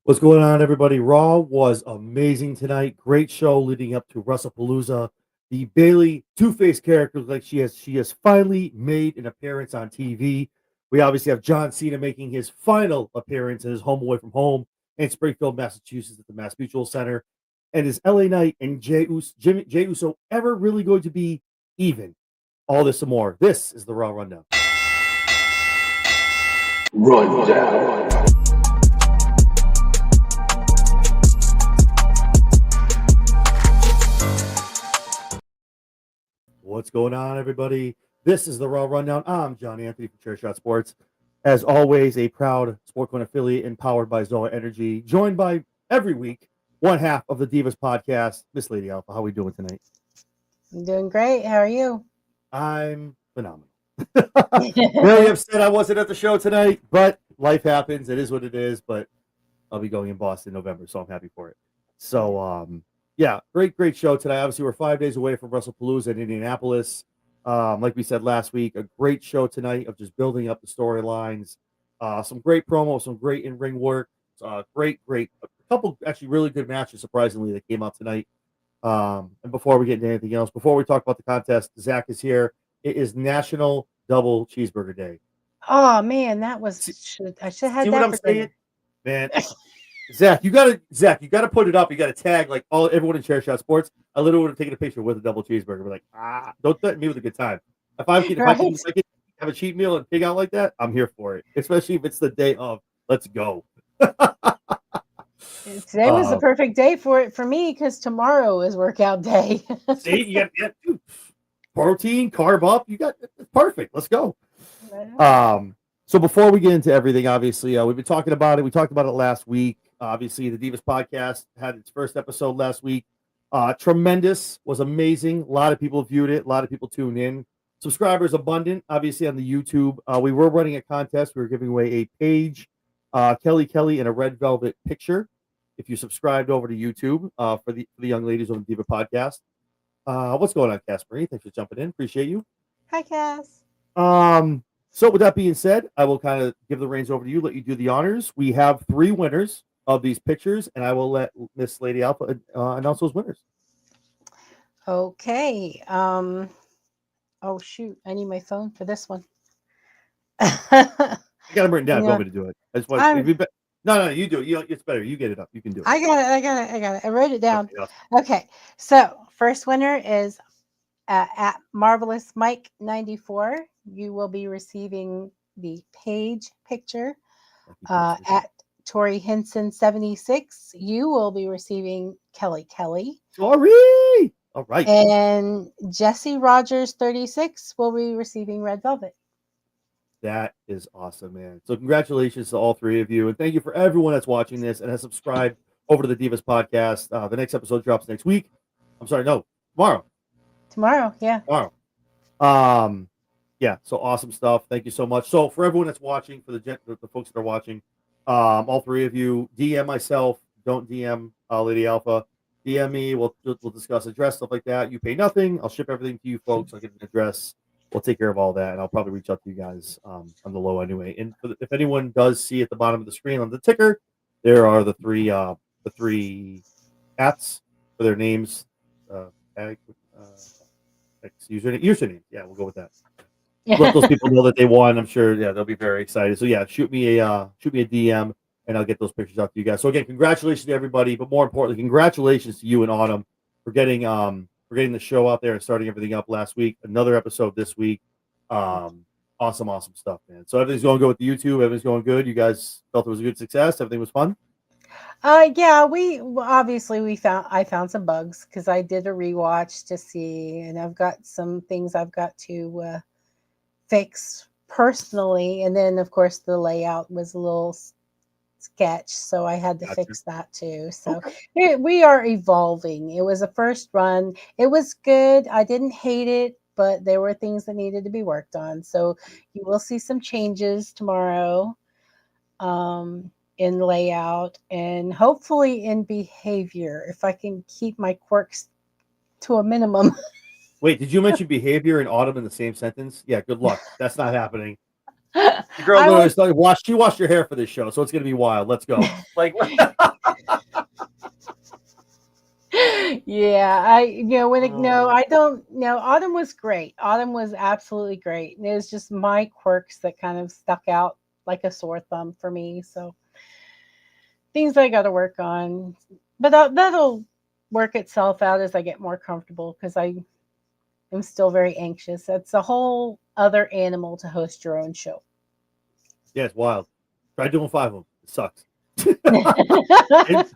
What's going on, everybody? Raw was amazing tonight. Great show leading up to Wrestlepalooza. The Bailey Two-Face character, like she has finally made an appearance on TV. We obviously have John Cena making his final appearance in his home away from home in Springfield, Massachusetts, at the Mass Mutual Center. And is LA Knight and Jey Uso ever really going to be even? All this and more. This is the Raw Rundown. Rundown. What's going on, everybody? This is the Raw Rundown. I'm John Anthony from Chairshot Sports. As always, a proud SportCoin affiliate empowered by Zoa Energy, joined by every week one half of the Divas podcast, Miss Lady Alpha. How are we doing tonight? I'm doing great. How are you? I'm phenomenal. Really upset I wasn't at the show tonight, but life happens. It is what it is. But I'll be going in Boston in November, so I'm happy for it. So, yeah, great show tonight. Obviously, we're 5 days away from Wrestlepalooza in Indianapolis. Like we said last week, a great show tonight of just building up the storylines. Some great promos, some great in-ring work. Great, a couple actually really good matches, surprisingly, that came out tonight. And before we get into anything else, before we talk about the contest, Zach is here. It is National Double Cheeseburger Day. Oh man, that was I should have had See that what I'm saying, man. Zach, you gotta put it up. You gotta tag like everyone in Chairshot Sports. I literally would have taken a picture with a double cheeseburger. We're like, don't threaten me with a good time. If I can have a cheat meal and pig out like that, I'm here for it. Especially if it's the day of. Let's go. Today was the perfect day for me because tomorrow is workout day. See, you got protein, carb up. You got it's perfect. Let's go. So before we get into everything, obviously, we've been talking about it. We talked about it last week. Obviously, the Divas podcast had its first episode last week. Tremendous, was amazing. A lot of people viewed it. A lot of people tuned in. Subscribers abundant, obviously, on the YouTube. We were running a contest. We were giving away a page, Kelly in a red velvet picture. If you subscribed over to YouTube for the young ladies on the Diva podcast. What's going on, Cass Marie? Thanks for jumping in. Appreciate you. Hi, Cass. So with that being said, I will kind of give the reins over to you, let you do the honors. We have 3 winners of these pictures, and I will let Miss Lady Alpha announce those winners. Okay. Oh shoot, I need my phone for this one. I got them written down. Want me to do it? I just want No, you do it. It's better. You get it up. You can do it. I got it. I wrote it down. Okay. So first winner is at Marvelous Mike 94. You will be receiving the page picture. At Tori Henson 76, you will be receiving Kelly. Sorry. All right. And Jesse Rogers 36 will be receiving Red Velvet. That is awesome, man. So congratulations to all 3 of you. And thank you for everyone that's watching this and has subscribed over to the Divas podcast. The next episode drops next week. I'm sorry, no, tomorrow. Tomorrow, yeah. Tomorrow. Yeah, so awesome stuff. Thank you so much. So for everyone that's watching, for the folks that are watching, all 3 of you, DM myself. Don't DM Lady Alpha. DM me. We'll discuss address, stuff like that. You pay nothing. I'll ship everything to you folks. I'll get an address. We'll take care of all that, and I'll probably reach out to you guys on the low anyway. And if anyone does see at the bottom of the screen on the ticker, there are the three ats for their names. Username. Yeah, we'll go with that. Let those people know that they won. I'm sure, yeah, they'll be very excited. So yeah, shoot me a DM, and I'll get those pictures out to you guys. So again, congratulations to everybody, but more importantly, congratulations to you and Autumn for getting the show out there and starting everything up last week. Another episode this week. Awesome stuff, man. So everything's going good with the YouTube. Everything's going good. You guys felt it was a good success. Everything was fun. Yeah, I found some bugs because I did a rewatch to see, and I've got some things I've got to fix personally, and then of course the layout was a little sketch, so I had to fix that too. So we are evolving. It was a first run. It was good. I didn't hate it, but there were things that needed to be worked on. So you will see some changes tomorrow in layout and hopefully in behavior, if I can keep my quirks to a minimum. Wait, did you mention behavior and Autumn in the same sentence? Yeah, good luck. That's not happening. The girl I literally was, started she washed your hair for this show, so it's gonna be wild. Let's go. Like yeah, no, Oh. I don't know. Autumn was great. Autumn was absolutely great. And it was just my quirks that kind of stuck out like a sore thumb for me. So things I got to work on, but that'll work itself out as I get more comfortable because I am still very anxious. It's a whole other animal to host your own show. Yeah, it's wild. Try doing 5 of them. It sucks. And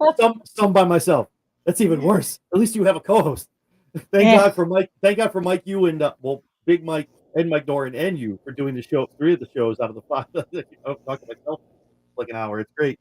some by myself. That's even worse. At least you have a co-host. Thank Yeah. God for Mike. Thank God for Mike, you and Big Mike and Mike Doran and you for doing the show. 3 of the shows out of the 5. I'm talking to myself for like an hour. It's great.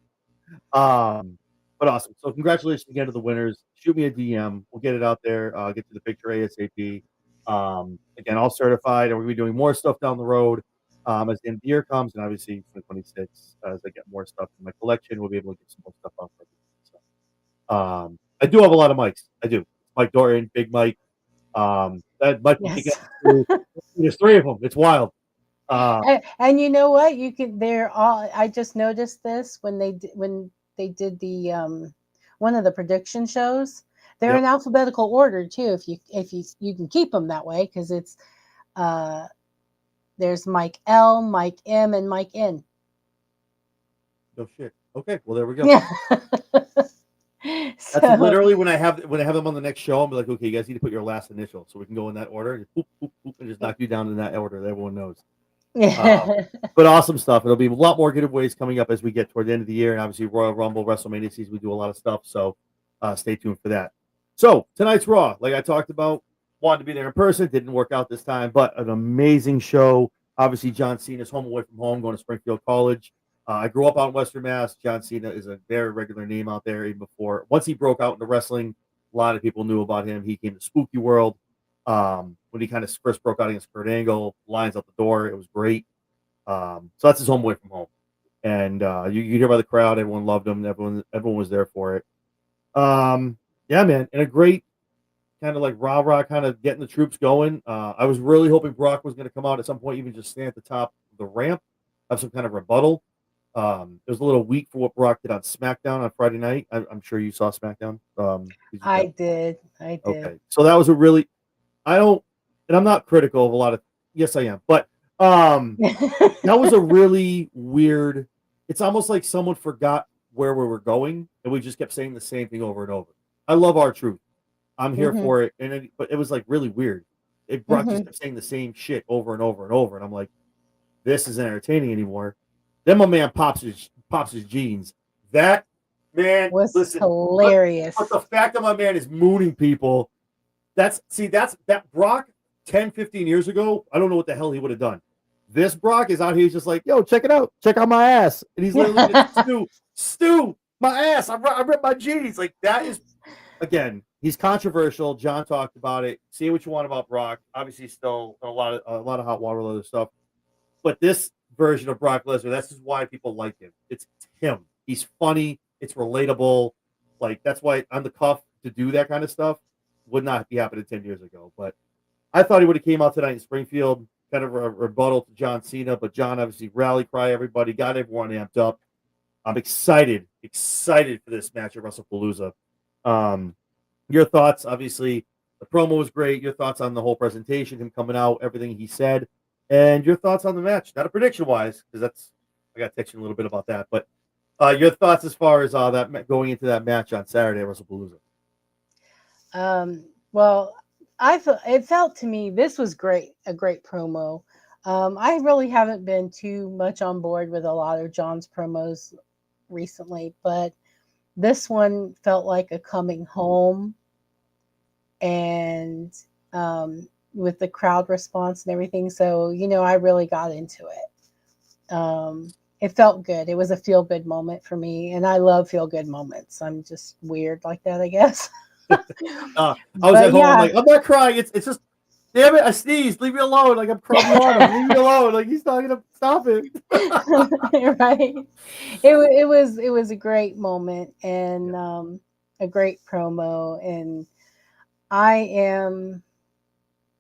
But awesome. So congratulations again to the winners. Shoot me a DM. We'll get it out there. Get to the picture ASAP. Again, all certified, and we're gonna be doing more stuff down the road. As the end of the year comes, and obviously 2026, as I get more stuff in my collection, we'll be able to get some more stuff out for everyone. So, I do have a lot of mics. I do. Mike Dorian, Big Mike. That Mike will kick Yes. out. There's 3 of them. It's wild. And you know what? You could. They're all. I just noticed this when they did the one of the prediction shows. They're Yep. in alphabetical order too. If you can keep them that way because it's uh there's Mike L, Mike M, and Mike N. No shit. Okay. Well, there we go. Yeah. That's So literally when I have them on the next show. I'm like, okay, you guys need to put your last initial so we can go in that order. Just boop, boop, boop, and just knock you down in that order that everyone knows. But awesome stuff. It'll be a lot more giveaways coming up as we get toward the end of the year, and obviously Royal Rumble, WrestleMania season. We do a lot of stuff, so stay tuned for that. So tonight's Raw, like I talked about, wanted to be there in person, didn't work out this time, but an amazing show. Obviously, John Cena's home away from home, going to Springfield College. I grew up out in Western Mass. John Cena is a very regular name out there. Even before, once he broke out into wrestling, a lot of people knew about him. He came to Spooky World when he kind of first broke out against Kurt Angle. Lines out the door, it was great. So that's his home away from home, and you hear by the crowd, everyone loved him. Everyone was there for it. Yeah, man, and a great kind of like rah kind of getting the troops going. I was really hoping Brock was going to come out at some point, even just stand at the top of the ramp, have some kind of rebuttal. It was a little weak for what Brock did on SmackDown on Friday night. I'm sure you saw SmackDown. I did. Okay, so that was a really and I'm not critical of a lot of. Yes, I am, but that was a really weird. It's almost like someone forgot where we were going, and we just kept saying the same thing over and over. I love R-Truth. I'm here Mhm. for it, but it was like really weird. Brock just Mhm. kept saying the same shit over and over and over, and I'm like, this isn't entertaining anymore. Then my man pops his jeans. That man, Was listen, but hilarious. the fact that my man is mooning people, that's that Brock 10, 15 years ago, I don't know what the hell he would have done. This Brock is out here just like, yo, check it out. Check out my ass. And he's literally Stu, my ass. I ripped my jeans. Like that is, again, he's controversial. John talked about it. Say what you want about Brock. Obviously, still a lot of hot water other stuff. But this version of Brock Lesnar, that's just why people like him. It's him. He's funny. It's relatable. Like that's why on the cuff to do that kind of stuff would not be happening 10 years ago. But I thought he would have came out tonight in Springfield, kind of a rebuttal to John Cena, but John obviously rally cry everybody, got everyone amped up. I'm excited for this match at Wrestlepalooza. Your thoughts, obviously, the promo was great. Your thoughts on the whole presentation, him coming out, everything he said, and your thoughts on the match. Not a prediction wise, because I got to text you a little bit about that, but your thoughts as far as that going into that match on Saturday at Wrestlepalooza. Well, it felt to me this was a great promo. I really haven't been too much on board with a lot of John's promos recently, but this one felt like a coming home, and with the crowd response and everything. So I really got into it. It felt good. It was a feel good moment for me, and I love feel good moments. I'm just weird like that, I guess. I was But at home. I'm yeah. like, I'm not crying. It's just, damn it, I sneezed. Leave me alone. Like I'm crying on him. Leave me alone. Like he's not gonna stop it. Right. It was a great moment and a great promo, and I am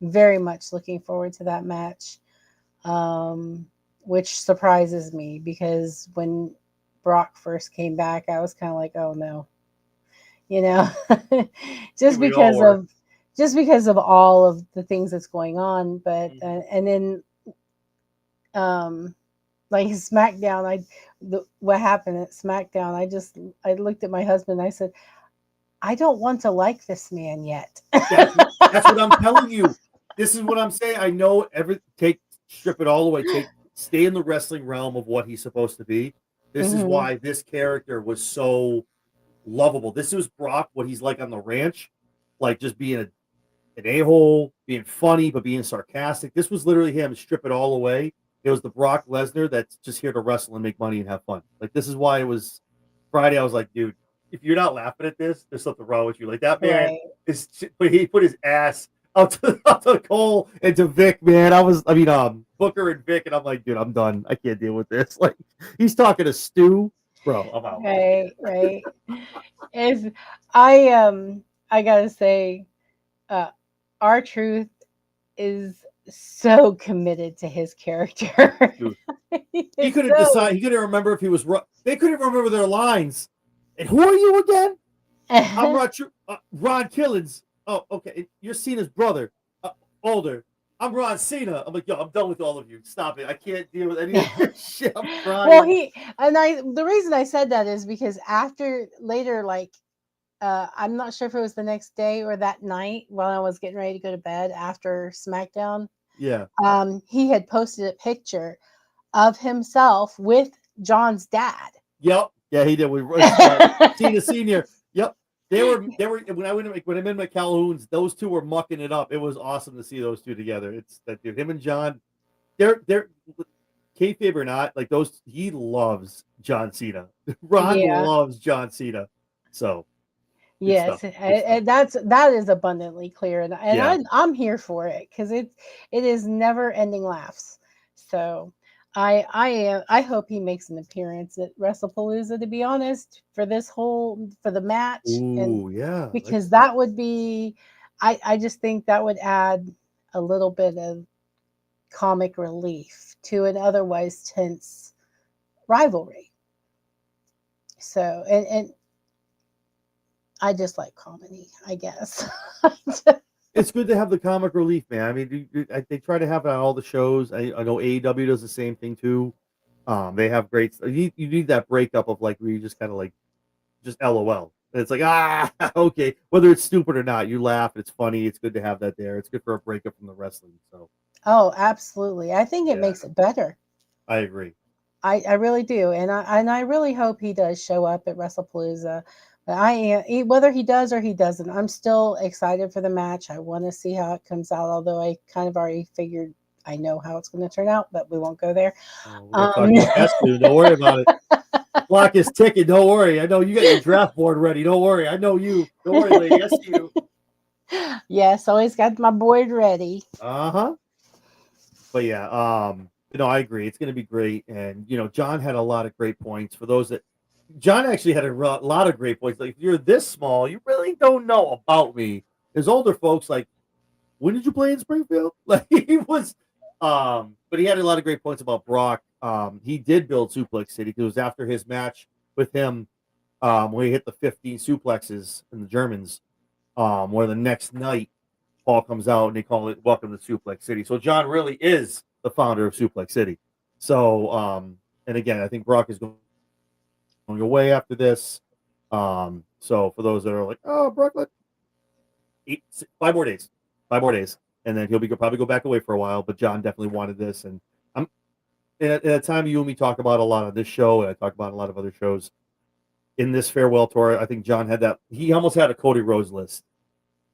very much looking forward to that match. which surprises me because when Brock first came back, I was kind of like, oh no, you know, just We all were. because of all of the things that's going on. But Mhm. and then like SmackDown, what happened at SmackDown, I looked at my husband and I said, I don't want to like this man yet. That's what I'm telling you. This is what I'm saying. I know strip it all away. Stay in the wrestling realm of what he's supposed to be. This is Mhm. why this character was so lovable. This was Brock, what he's like on the ranch, like just being an a-hole, being funny, but being sarcastic. This was literally him. Strip it all away. It was the Brock Lesnar that's just here to wrestle and make money and have fun. Like, this is why it was Friday. I was like, dude, if you're not laughing at this, there's something wrong with you. Like, that man Right. he put his ass out to Cole and to Vic, man. Booker and Vic, and I'm like, dude, I'm done. I can't deal with this. Like, he's talking to Stu, bro. I'm out. Right. Is I gotta say, R-Truth is so committed to his character. Dude, He he is couldn't so decide. He couldn't remember if he was. They couldn't remember their lines. And who are you again? I'm Ron Killens. Oh, okay. You're Cena's brother, older. I'm Ron Cena. I'm like, yo, I'm done with all of you. Stop it. I can't deal with any of this shit. I'm crying. Well, the reason I said that is because after later, like I'm not sure if it was the next day or that night while I was getting ready to go to bed after SmackDown. Yeah. He had posted a picture of himself with John's dad. Yep. Yeah, he did. We Cena Senior. Yep. They were when I'm in my Calhoun's, those two were mucking it up. It was awesome to see those two together. It's that dude, him and John. They're kayfabe or not, like those. He loves John Cena. Ron Yeah. loves John Cena. So good Yes, stuff. Good stuff. that is abundantly clear, and Yeah. I'm here for it because it is never ending laughs. So I hope he makes an appearance at Wrestlepalooza. To be honest, for the match, and Ooh, yeah. because that would be, I just think that would add a little bit of comic relief to an otherwise tense rivalry. So and I just like comedy, I guess. It's good to have the comic relief, man. I mean, they try to have it on all the shows. I know AEW does the same thing too. They have great. You need that breakup of like where you just kind of like just LOL. And it's like okay, whether it's stupid or not, you laugh. It's funny. It's good to have that there. It's good for a breakup from the wrestling. So Oh, absolutely. I think it yeah, makes it better. I agree. I really do, and I really hope he does show up at WrestlePalooza. But whether he does or he doesn't, I'm still excited for the match. I want to see how it comes out. Although I kind of already figured I know how it's going to turn out, but we won't go there. We're gonna talk about that soon. Don't worry about it. Clock is ticking. Don't worry. I know you got your draft board ready. Don't worry. I know you. Don't worry, lady. Yes, you. Yes, always got my board ready. Uh-huh. But yeah, I agree. It's going to be great. And, John had a lot of great points. For those that John actually had a lot of great points. Like, if you're this small, you really don't know about me. There's older folks like, when did you play in Springfield? Like, he was, but he had a lot of great points about Brock. He did build Suplex City because it was after his match with him, where he hit the 15 suplexes in the Germans, where the next night Paul comes out and they call it Welcome to Suplex City. So John really is the founder of Suplex City. So, and again, I think Brock is going away after this. So for those that are like, oh, Brock, 5 more days, and then he'll probably go back away for a while. But John definitely wanted this, and I'm at a time you and me talk about a lot on this show, and I talk about a lot of other shows in this farewell tour. I think John had that. He almost had a Cody Rhodes list,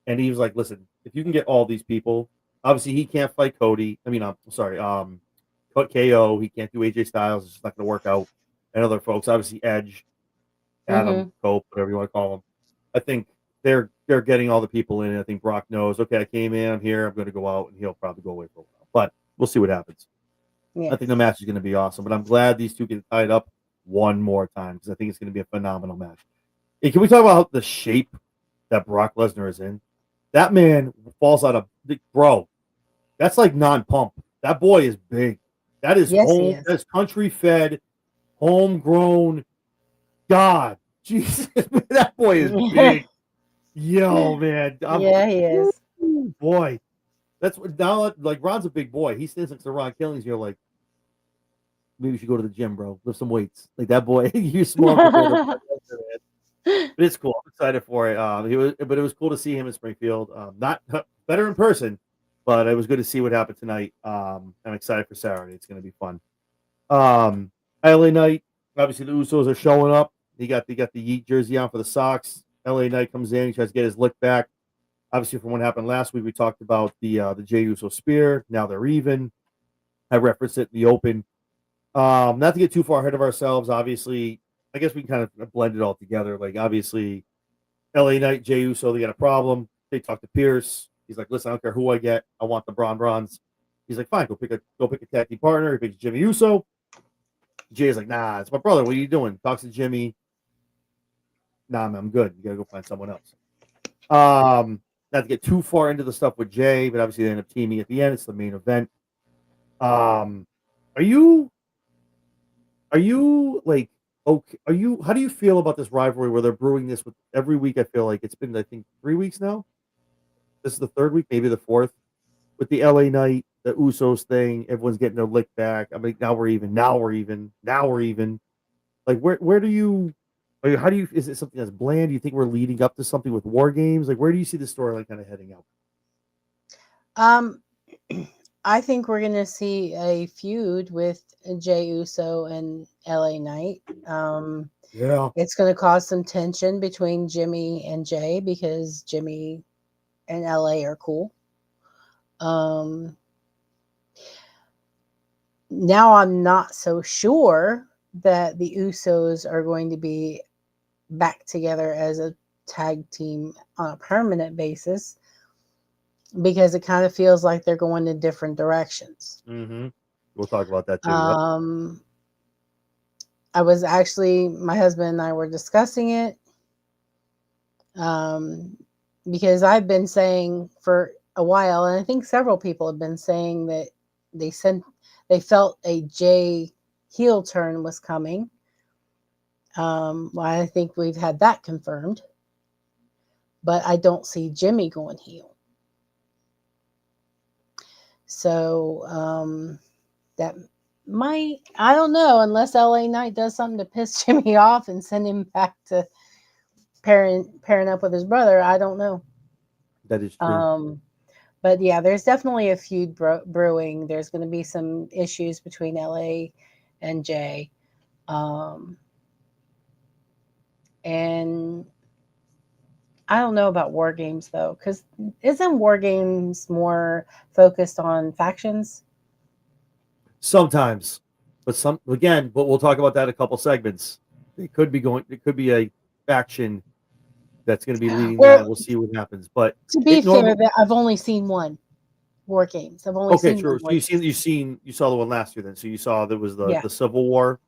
and he was like, "Listen, if you can get all these people, obviously he can't fight Cody. I mean, I'm sorry, KO. He can't do AJ Styles. It's just not going to work out. And other folks, obviously Edge, Adam, Cope, whatever you want to call them. I think they're getting all the people in. I think Brock knows, okay, I came in, I'm here, I'm going to go out, and he'll probably go away for a while. But we'll see what happens. Yes. I think the match is going to be awesome. But I'm glad these two get tied up one more time because I think it's going to be a phenomenal match. Hey, can we talk about the shape that Brock Lesnar is in? That man falls out of bro. That's like non-pump. That boy is big. That is Yes, he home. is. That's country fed, homegrown. God, Jesus, that boy is big. Yo, man, Yeah, he is. boy. That's what now. Like Ron's a big boy. He stands next to Ron Killings. You're like, maybe you should go to the gym, bro. Lift some weights. Like that boy, you're small compared to. But it's cool. I'm excited for it. But it was cool to see him in Springfield. Not better in person, but it was good to see what happened tonight. I'm excited for Saturday. It's going to be fun. LA Knight. Obviously, the Usos are showing up. He got the Yeet jersey on for the Sox. LA Knight comes in. He tries to get his lick back. Obviously, from what happened last week, we talked about the Jey Uso spear. Now they're even. I referenced it in the open. Not to get too far ahead of ourselves. Obviously, I guess we can kind of blend it all together. Like obviously, LA Knight, Jey Uso, they got a problem. They talk to Pierce. He's like, listen, I don't care who I get. I want the Bronze. He's like, fine, go pick a tag team partner. He picks Jimmy Uso. Jay's like, nah, it's my brother. What are you doing? Talks to Jimmy. Nah, man, I'm good. You gotta go find someone else. Not to get too far into the stuff with Jay, but obviously they end up teaming at the end. It's the main event. Are you like okay? How do you feel about this rivalry where they're brewing this with every week? I feel like it's been, I think, 3 weeks now. This is the third week, maybe the fourth, with the LA Knight, the Usos thing. Everyone's getting their lick back. I mean, now we're even. Like, where do you? How do you? Is it something that's bland? Do you think we're leading up to something with War Games? Like, where do you see the storyline kind of heading out? I think we're going to see a feud with Jey Uso and LA Knight. Yeah. It's going to cause some tension between Jimmy and Jay because Jimmy and LA are cool. Now I'm not so sure that the Usos are going to be back together as a tag team on a permanent basis because it kind of feels like they're going in different directions. Mm-hmm. We'll talk about that too. Yep. I was actually, my husband and I were discussing it because I've been saying for a while, and I think several people have been saying that they felt a Jay heel turn was coming. Well, I think we've had that confirmed, but I don't see Jimmy going heel. So that might, I don't know, unless LA Knight does something to piss Jimmy off and send him back to pairing up with his brother. I don't know. That is true. But yeah, there's definitely a feud brewing. There's going to be some issues between LA and Jay. And I don't know about War Games though, because isn't War Games more focused on factions? Sometimes, but we'll talk about that in a couple segments. It could be a faction that's going to be leading that. We'll see what happens. But to be fair, I've only seen one War Games. I've only seen true. One. So you saw the one last year then. So you saw there was the Civil War,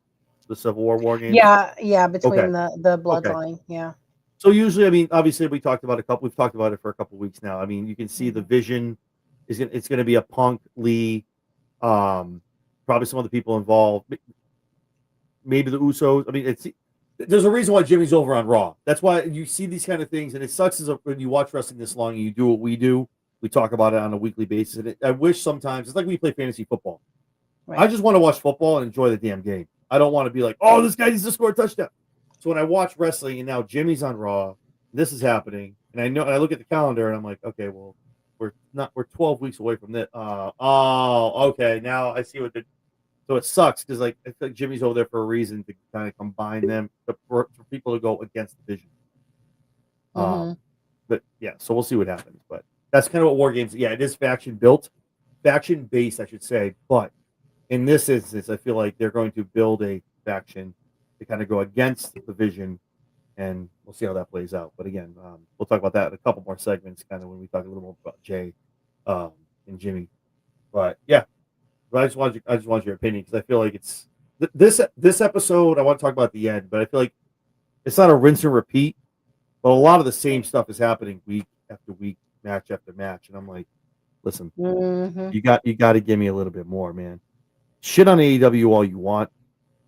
War Games. Yeah, between the bloodline. Okay. Yeah. So usually, I mean, obviously, we've talked about it for a couple of weeks now. I mean, you can see the vision it's going to be a Punk, Lee, probably some other people involved. Maybe the Usos. I mean, there's a reason why Jimmy's over on Raw. That's why you see these kind of things, and it sucks when you watch wrestling this long and you do what we do. We talk about it on a weekly basis, and I wish sometimes it's like we play fantasy football. Right. I just want to watch football and enjoy the damn game. I don't want to be like, oh, this guy needs to score a touchdown. So when I watch wrestling and now Jimmy's on Raw, this is happening, and I look at the calendar and I'm like, okay, well, we're 12 weeks away from this. Okay, now I see what so it sucks because like I feel like Jimmy's over there for a reason to kind of combine them for people to go against the vision. But yeah, so we'll see what happens. But that's kind of what War Games. Yeah, it is faction based, I should say. But in this instance, I feel like they're going to build a faction to kind of go against the vision, and we'll see how that plays out. But again, we'll talk about that in a couple more segments, kind of when we talk a little more about Jay and Jimmy. But yeah, but I just want your opinion because I feel like it's this episode. I want to talk about at the end, but I feel like it's not a rinse and repeat, but a lot of the same stuff is happening week after week, match after match, and I'm like, listen, you got to give me a little bit more, man. shit on AEW all you want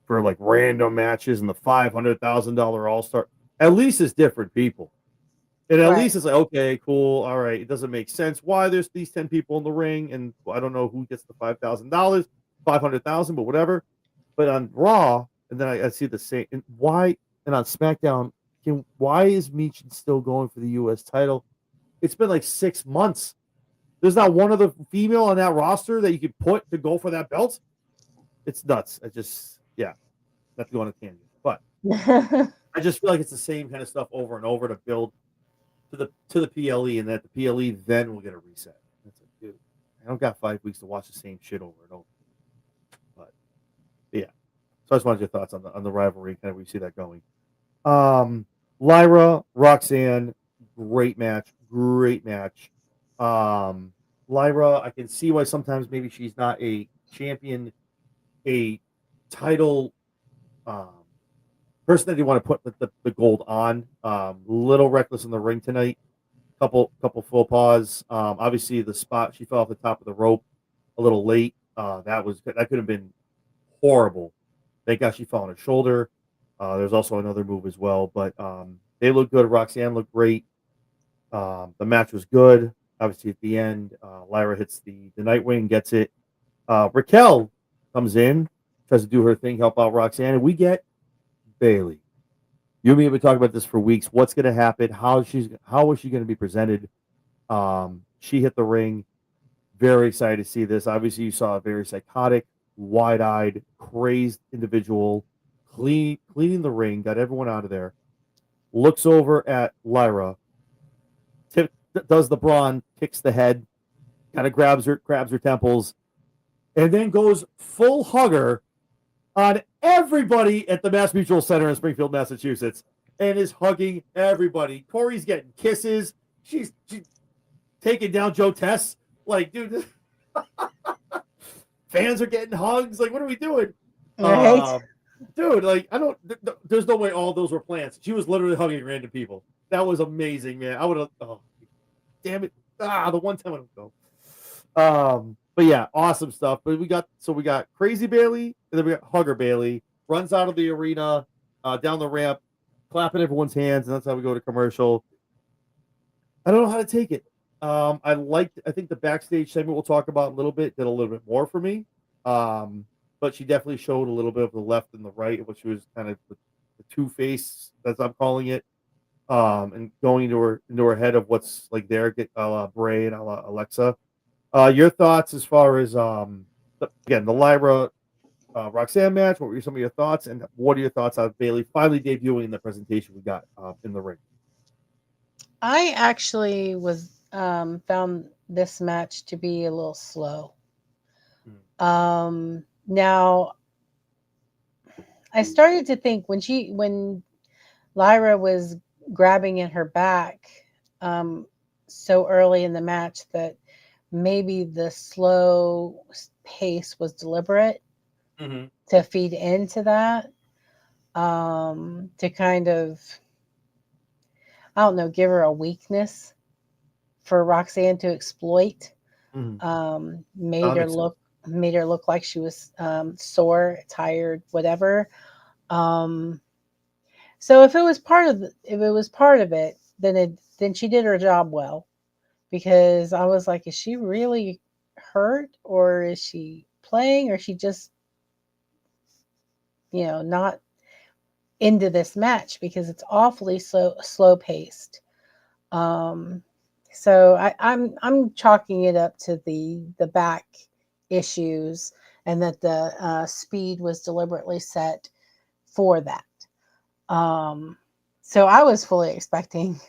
for like random matches and the $500,000 All-Star. At least it's different people. And at least it's like, okay, cool, all right. It doesn't make sense why there's these 10 people in the ring, and I don't know who gets the $5,000, 500,000, but whatever. But on Raw, and then I see the same. And why? And on SmackDown, why is Meechin still going for the U.S. title? It's been like 6 months. There's not one other female on that roster that you could put to go for that belt. It's nuts. Not to go on a tangent, but I just feel like it's the same kind of stuff over and over to build to the PLE, and that the PLE then will get a reset. It's like, dude, I don't got 5 weeks to watch the same shit over and over. But yeah, so I just wanted your thoughts on the rivalry, kind of where you see that going. Lyra, Roxanne, great match. Lyra, I can see why sometimes maybe she's not a champion, a title person that you want to put the gold on. Little reckless in the ring tonight. Couple faux pas. Obviously the spot she fell off the top of the rope a little late. That could have been horrible. Thank God she fell on her shoulder. There's also another move as well, but they look good. Roxanne looked great. The match was good. Obviously at the end, Lyra hits the Nightwing, gets it. Raquel comes in, tries to do her thing, help out Roxanne, and we get Bailey. You and me have been talking about this for weeks. What's going to happen? How is she going to be presented? She hit the ring. Very excited to see this. Obviously, you saw a very psychotic, wide-eyed, crazed individual cleaning the ring, got everyone out of there. Looks over at Lyra, does the brawn, kicks the head, kind of grabs her temples, and then goes full hugger on everybody at the Mass Mutual Center in Springfield, Massachusetts, and is hugging everybody. Corey's getting kisses. She's taking down Joe Tess. Like, dude, fans are getting hugs. Like, what are we doing? Right. Dude, like, there's no way all those were plans. She was literally hugging random people. That was amazing, man. I would have, damn it. The one time I don't go. But yeah, awesome stuff. But we got Crazy Bailey, and then we got Hugger Bailey. Runs out of the arena, down the ramp, clapping everyone's hands, and that's how we go to commercial. I don't know how to take it. I think the backstage segment we'll talk about a little bit did a little bit more for me. But she definitely showed a little bit of the left and the right, which was kind of the two-face, as I'm calling it. And going into her head of what's like there, get Bray and Alexa. Your thoughts as far as the Lyra Roxanne match? What were some of your thoughts, and what are your thoughts on Bailey finally debuting the presentation we got in the ring? I actually found this match to be a little slow. Now I started to think when Lyra was grabbing in her back so early in the match that maybe the slow pace was deliberate to feed into that, to kind of, I don't know, give her a weakness for Roxanne to exploit. Made her look like she was sore, tired, whatever. So if it was part of it, then she did her job well, because I was like, is she really hurt, or is she playing, or is she just, not into this match, because it's awfully slow paced. So I'm chalking it up to the back issues, and that the speed was deliberately set for that. So I was fully expecting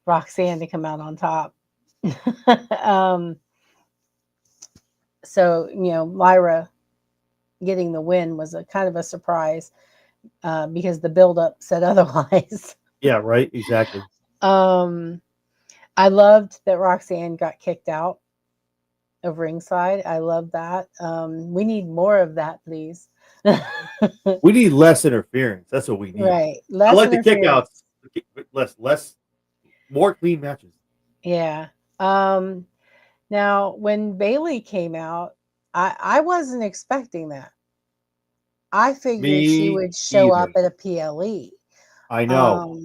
Roxanne to come out on top. So Lyra getting the win was a kind of a surprise, because the buildup said otherwise. Yeah, right. Exactly. I loved that Roxanne got kicked out of ringside. I love that. We need more of that, please. We need less interference. That's what we need. Right. I like the kickouts. Less, more clean matches. Yeah. Now, when Bailey came out, I wasn't expecting that. I figured she Me would show up either. at a PLE. I know.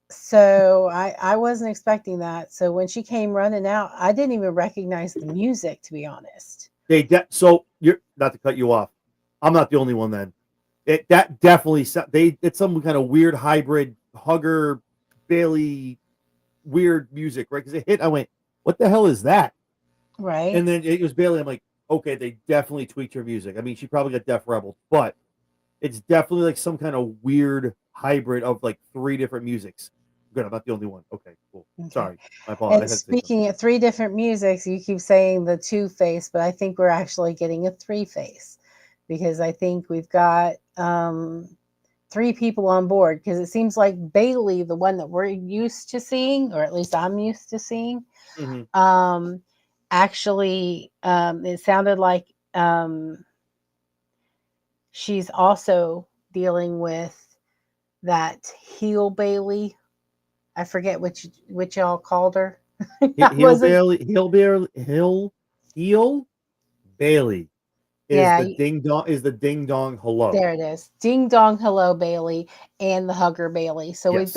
So I wasn't expecting that. So when she came running out, I didn't even recognize the music, to be honest. So you're not to cut you off. I'm not the only one then. That definitely it's some kind of weird hybrid Hugger Bailey weird music, right? Because it hit, I went, what the hell is that? Right. And then it was Bailey. I'm like, okay, they definitely tweaked her music. I mean, she probably got Def Rebel, but it's definitely like some kind of weird hybrid of like 3 different musics. Good, I'm not the only one. Okay, cool. Okay. Sorry, my apologies. And speaking of 3 different musics, you keep saying the 2-face, but I think we're actually getting a 3-face because I think we've got 3 people on board, because it seems like Bailey, the one that we're used to seeing, or at least I'm used to seeing, actually it sounded like she's also dealing with that heel Bailey. I forget which y'all called her. Heel Bailey is Yeah, the ding dong hello. there it is. Ding dong hello Bailey and the hugger Bailey. So Yes.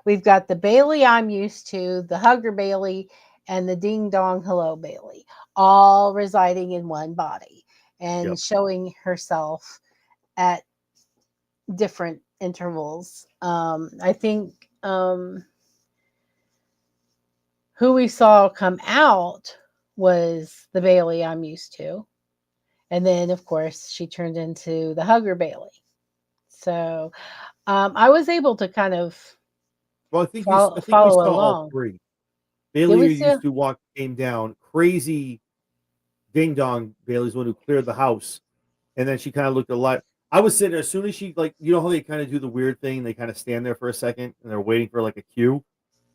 we've got the Bailey I'm used to, the hugger Bailey, and the ding dong hello Bailey, all residing in one body and showing herself at different intervals. I think who we saw come out was the Bailey I'm used to. And then, of course, she turned into the hugger Bailey. So I was able to kind of Well, I think we follow saw all along. 3. Did Bailey we used see? to came down crazy. Ding dong Bailey's the one who cleared the house, and then she kind of looked alive. I was sitting there as soon as she, like, you know how they kind of do the weird thing, they kind of stand there for a second and they're waiting for like a cue.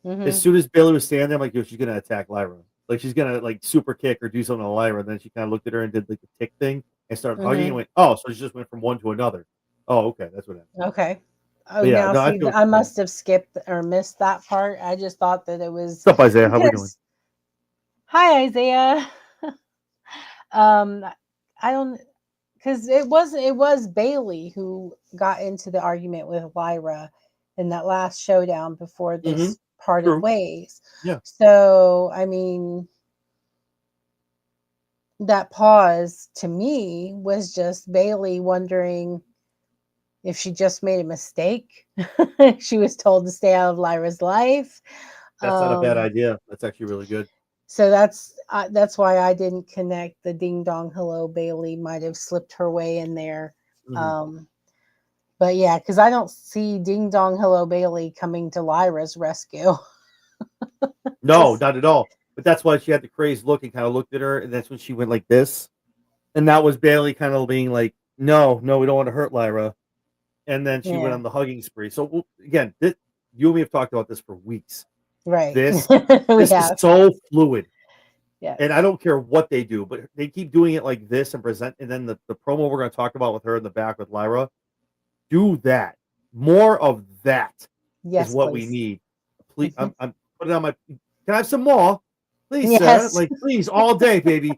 As soon as Bailey was standing there, I'm like, yo, she's gonna attack Lyra, like she's gonna like super kick or do something to Lyra. And then she kind of looked at her and did like the tick thing and started hugging and went, oh, so she just went from one to another. Oh, okay, that's what happened. Okay. Oh, But yeah, now no, I see, feel I must have skipped or missed that part. I just thought that it was what's up, Isaiah. How we doing? Hi, Isaiah. I don't, because it was Bailey who got into the argument with Lyra in that last showdown before this parted True. ways. Yeah. So I mean, that pause to me was just Bailey wondering if she just made a mistake. She was told to stay out of Lyra's life. That's not a bad idea. That's actually really good. So that's why I didn't connect the ding dong hello Bailey might have slipped her way in there. But yeah, because I don't see ding dong hello Bailey coming to Lyra's rescue. No, not at all. But that's why she had the crazed look and kind of looked at her, and that's when she went like this. And that was Bailey kind of being like, no, we don't want to hurt Lyra. And then she went on the hugging spree. So again, you and me have talked about this for weeks. Right. This is so fluid. Yeah. And I don't care what they do, but they keep doing it like this and present. And then the promo we're going to talk about with her in the back with Lyra, do that. More of that is what we need. Please, I'm putting on my. Can I have some more? Please, sir. Like, please, all day, baby.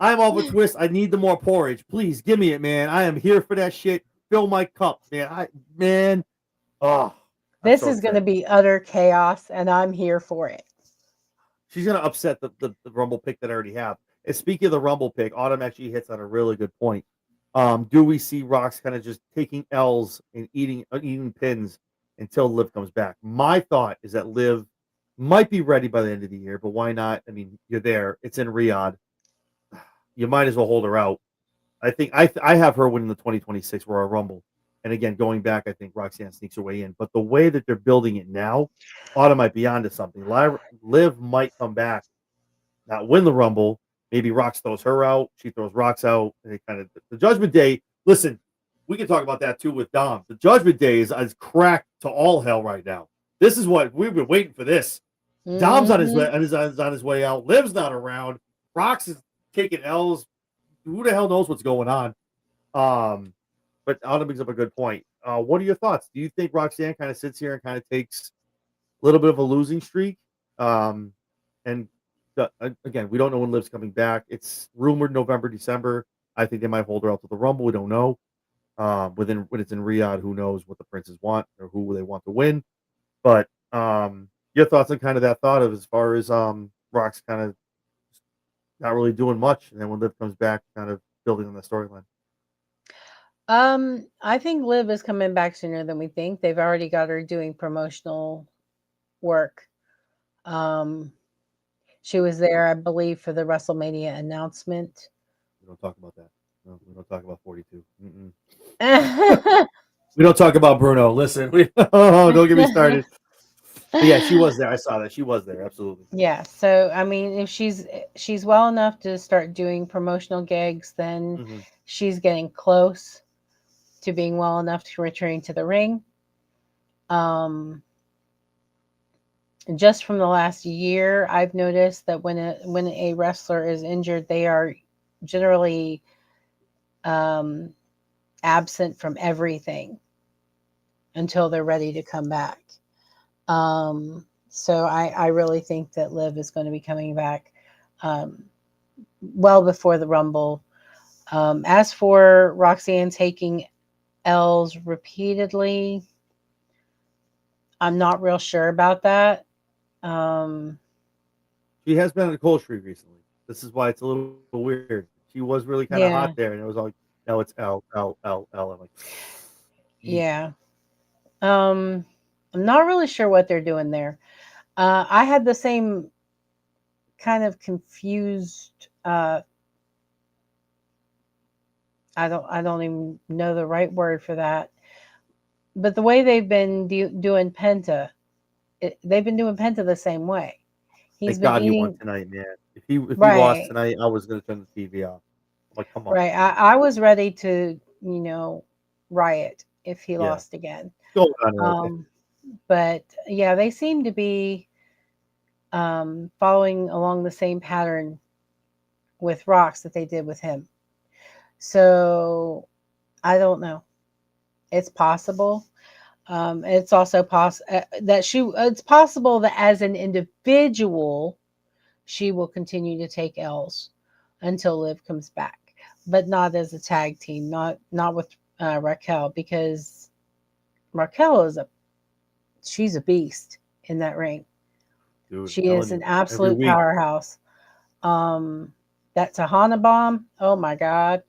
I'm all for twist. I need the more porridge. Please give me it, man. I am here for that shit. Fill my cup, man. Oh, this is going to be utter chaos, and I'm here for it. She's going to upset the Rumble pick that I already have. And speaking of the Rumble pick, Autumn actually hits on a really good point. Do we see Rox kind of just taking L's and eating pins until Liv comes back? My thought is that Liv might be ready by the end of the year, but why not? I mean, you're there. It's in Riyadh. You might as well hold her out. I think I have her winning the 2026 Royal Rumble. And again, going back, I think Roxanne sneaks her way in. But the way that they're building it now, Autumn might be onto something. Liv might come back, not win the Rumble. Maybe Rox throws her out. She throws Rox out. And they kind of the Judgment Day. Listen, we can talk about that too with Dom. The Judgment Day is cracked to all hell right now. This is what we've been waiting for. This Dom's on his way on his way out. Liv's not around. Rox is taking L's. Who the hell knows what's going on? But Autumn brings up a good point. What are your thoughts? Do you think Roxanne kind of sits here and kind of takes a little bit of a losing streak, and again, we don't know when Liv's coming back. It's rumored November, December. I think they might hold her out to the Rumble. We don't know. When it's in Riyadh, who knows what the princes want or who they want to win. But your thoughts on kind of that thought of as far as Rock's kind of not really doing much, and then when Liv comes back, kind of building on the storyline. I think Liv is coming back sooner than we think. They've already got her doing promotional work. She was there, I believe, for the WrestleMania announcement. We don't talk about that. No, we don't talk about 42. We don't talk about Bruno. Listen, don't get me started. But yeah, she was there. I saw that. She was there. Absolutely. Yeah. So, I mean, if she's well enough to start doing promotional gigs, then she's getting close to being well enough to return to the ring. Just from the last year, I've noticed that when a wrestler is injured, they are generally absent from everything until they're ready to come back. So I really think that Liv is going to be coming back well before the Rumble. As for Roxanne taking L's repeatedly, I'm not real sure about that. She has been on a cold streak recently. This is why it's a little weird. She was really kind of hot there, and it was like, now it's L. I'm like, yeah. I'm not really sure what they're doing there. I had the same kind of confused. I don't even know the right word for that. But the way they've been doing Penta, they've been doing Penta the same way. Thank God he won tonight, man. If he lost tonight, I was going to turn the TV off. I'm like, come on. Right. I was ready to, riot if he lost again. But yeah, they seem to be following along the same pattern with Rox that they did with him. So I don't know. It's possible. It's also possible it's possible that as an individual, she will continue to take L's until Liv comes back, but not as a tag team, not with Raquel, because Raquel she's a beast in that ring. Dude, she is an absolute powerhouse. That Tahana bomb, oh my God.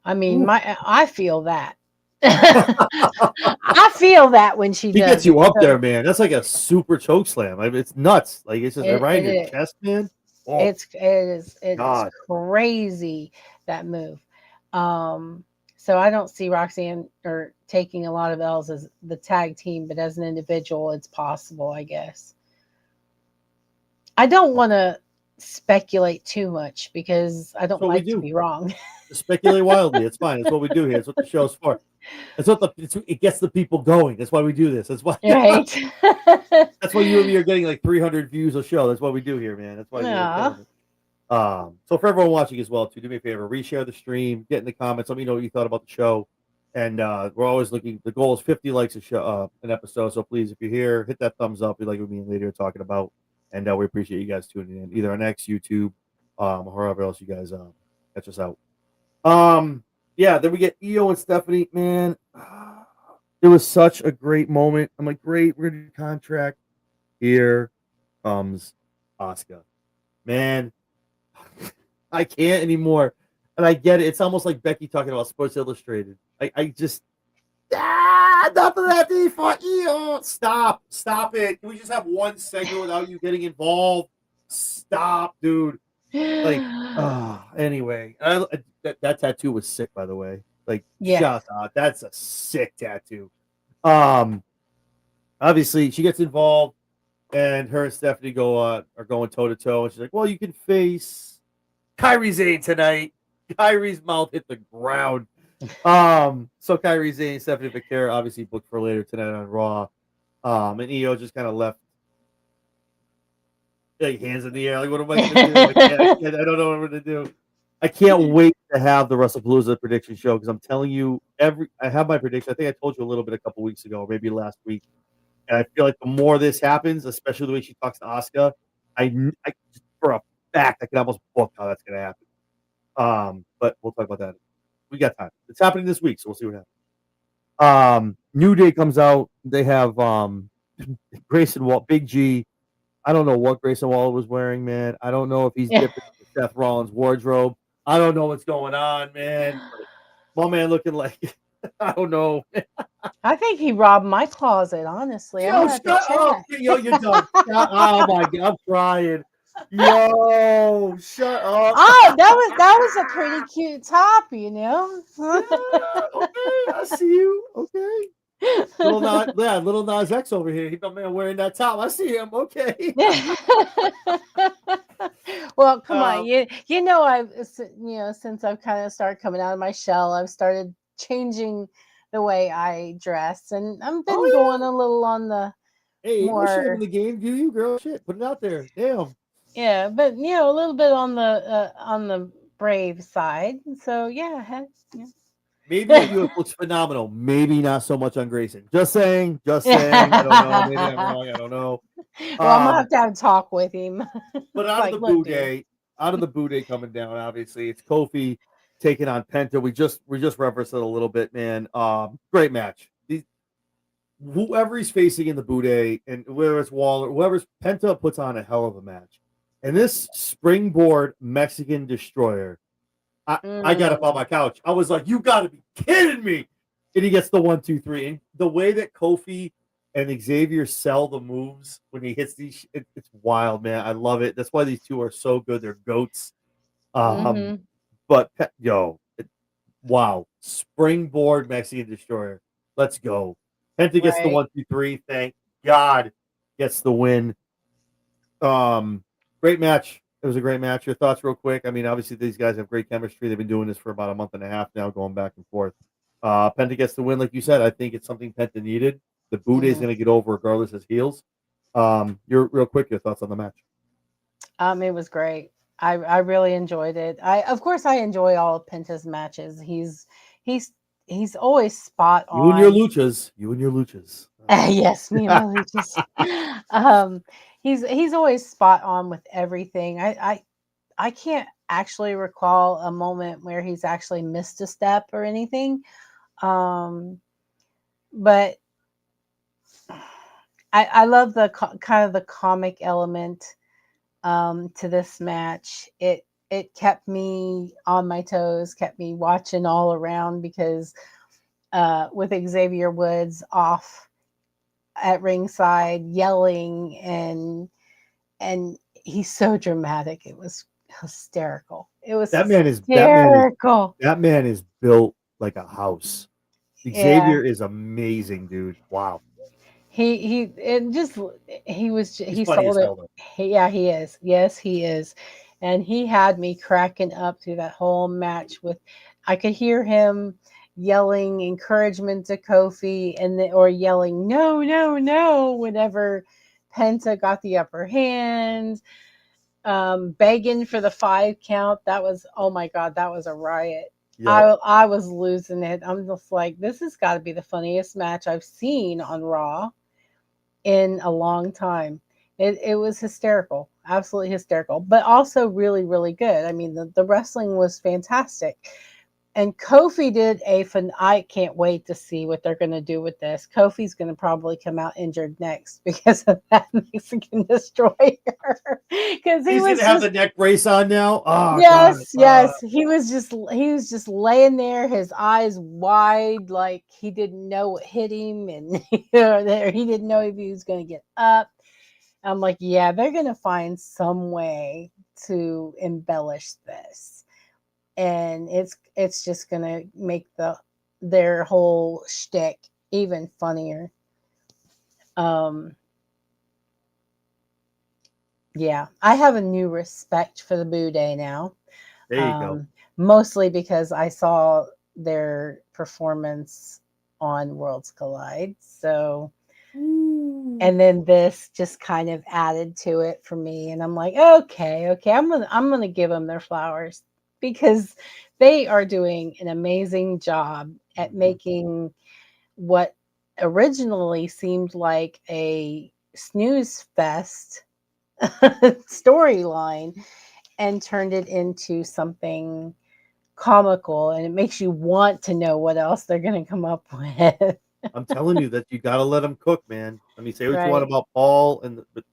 I mean, I feel that. I feel that when she does. Gets you up there, man. That's like a super choke slam. I mean, it's nuts. Like it's just around your chest, man. Oh. It's crazy, that move. So I don't see Roxanne or taking a lot of L's as the tag team, but as an individual, it's possible, I guess. I don't want to speculate too much because I don't like to be wrong. Just speculate wildly. It's fine. It's what we do here. It's what the show's for. It gets the people going. That's why we do this. That's why. Right. That's why you and me are getting like 300 views a show. That's what we do here, man. That's why. So for everyone watching as well, too, do me a favor, reshare the stream, get in the comments, let me know what you thought about the show. And we're always looking. The goal is 50 likes an episode. So please, if you're here, hit that thumbs up. We like what me and Lady are talking about, and we appreciate you guys tuning in, either on X, YouTube, or wherever else you guys catch us out. Yeah, then we get Io and Stephanie. Man, it was such a great moment. I'm like, great, we're gonna do contract. Here comes Asuka. Man, I can't anymore. And I get it. It's almost like Becky talking about Sports Illustrated. I just enough of that for Io. Stop it. Can we just have one segment without you getting involved? Stop, dude. Like, anyway, that tattoo was sick, by the way. Like, shout out, that's a sick tattoo. Obviously, she gets involved, and her and Stephanie are going toe to toe, and she's like, "Well, you can face Kairi Sane tonight." Kairi's mouth hit the ground. So Kairi Sane, Stephanie McCare, obviously booked for later tonight on Raw. And Io just kind of left. Like hands in the air, like what am I gonna do? I don't know what I'm gonna do. I can't wait to have the Wrestlepalooza prediction show because I'm telling you, I have my prediction. I think I told you a little bit a couple weeks ago, or maybe last week. And I feel like the more this happens, especially the way she talks to Asuka, I for a fact I can almost book how that's going to happen. But we'll talk about that. We got time. It's happening this week, so we'll see what happens. New Day comes out. They have Grayson Waller, Big G. I don't know what Grayson Waller was wearing, man. I don't know if he's dipping into Seth Rollins' wardrobe. I don't know what's going on, man. But my man looking like I don't know. I think he robbed my closet, honestly. I'm Yo, gonna have to shut up. check. Yo, you're done. Oh my god, I'm crying. Yo, shut up. Oh, that was a pretty cute top, you know. Yeah, okay, I see you. Okay. Little Nas X over here. He my man wearing that top. I see him. Okay. Well, come on, you know since I've kind of started coming out of my shell, I've started changing the way I dress, and I've been going a little on the Hey, ain't no shame in more the game. Do you, girl? Shit, put it out there. Damn. yeah, but a little bit on the brave side. So yeah, Maybe on you it looks phenomenal. Maybe not so much on Grayson. Just saying. Just saying. I don't know. Maybe I'm wrong. I don't know. Well, I'm gonna have a talk with him. But out Like, of the look, Boo Day, coming down, obviously it's Kofi taking on Penta. We just referenced it a little bit, man. Great match. Whoever he's facing in the Boo Day, and whether it's Waller, whoever's Penta puts on a hell of a match. And this springboard Mexican destroyer, I got up on my couch. I was like, "You got to be kidding me!" And he gets the 1, 2, 3. And the way that Kofi and Xavier sell the moves when he hits these, it's wild, man. I love it. That's why these two are so good. They're goats. But wow, springboard Mexican destroyer. Let's go. Penta gets the 1, 2, 3. Thank God, gets the win. Great match. It was a great match. Your thoughts, real quick? I mean, obviously these guys have great chemistry. They've been doing this for about a month and a half now, going back and forth. Penta gets the win, like you said. I think it's something Penta needed. The Boo Day is going to get over regardless as heels. Your thoughts on the match? It was great. I really enjoyed it. Of course I enjoy all of Penta's matches. He's always spot on. You and your luchas. Yes, me and my luchas. He's always spot on with everything. I can't actually recall a moment where he's actually missed a step or anything. But I love the kind of the comic element to this match. It kept me on my toes, kept me watching all around, because with Xavier Woods off at ringside yelling, and he's so dramatic. It was hysterical. It was that man is built like a house. Xavier is amazing, dude. Wow. He sold it. He is. Yes, he is. And he had me cracking up through that whole match. I could hear him yelling encouragement to Kofi, or yelling no, no, no whenever Penta got the upper hand, begging for the 5 count. That was, oh my God, that was a riot. Yep. I was losing it. I'm just like, this has got to be the funniest match I've seen on Raw in a long time. It was hysterical, absolutely hysterical, but also really, really good. I mean, the wrestling was fantastic. And Kofi did I can't wait to see what they're going to do with this. Kofi's going to probably come out injured next because of that Mexican destroyer. Because he's going to have the neck brace on now. Oh, yes, God. Yes. He was just laying there, his eyes wide, like he didn't know what hit him, and he didn't know if he was going to get up. I'm like, yeah, they're going to find some way to embellish this. And it's just gonna make their whole shtick even funnier. Yeah, I have a new respect for the Boo Day now. There you go. Mostly because I saw their performance on Worlds Collide. So, and then this just kind of added to it for me. And I'm like, okay, I'm gonna give them their flowers, because they are doing an amazing job at making what originally seemed like a snooze fest storyline and turned it into something comical, and it makes you want to know what else they're going to come up with. I'm telling you that you got to let them cook, man. I mean, say what you want Right. about Paul, but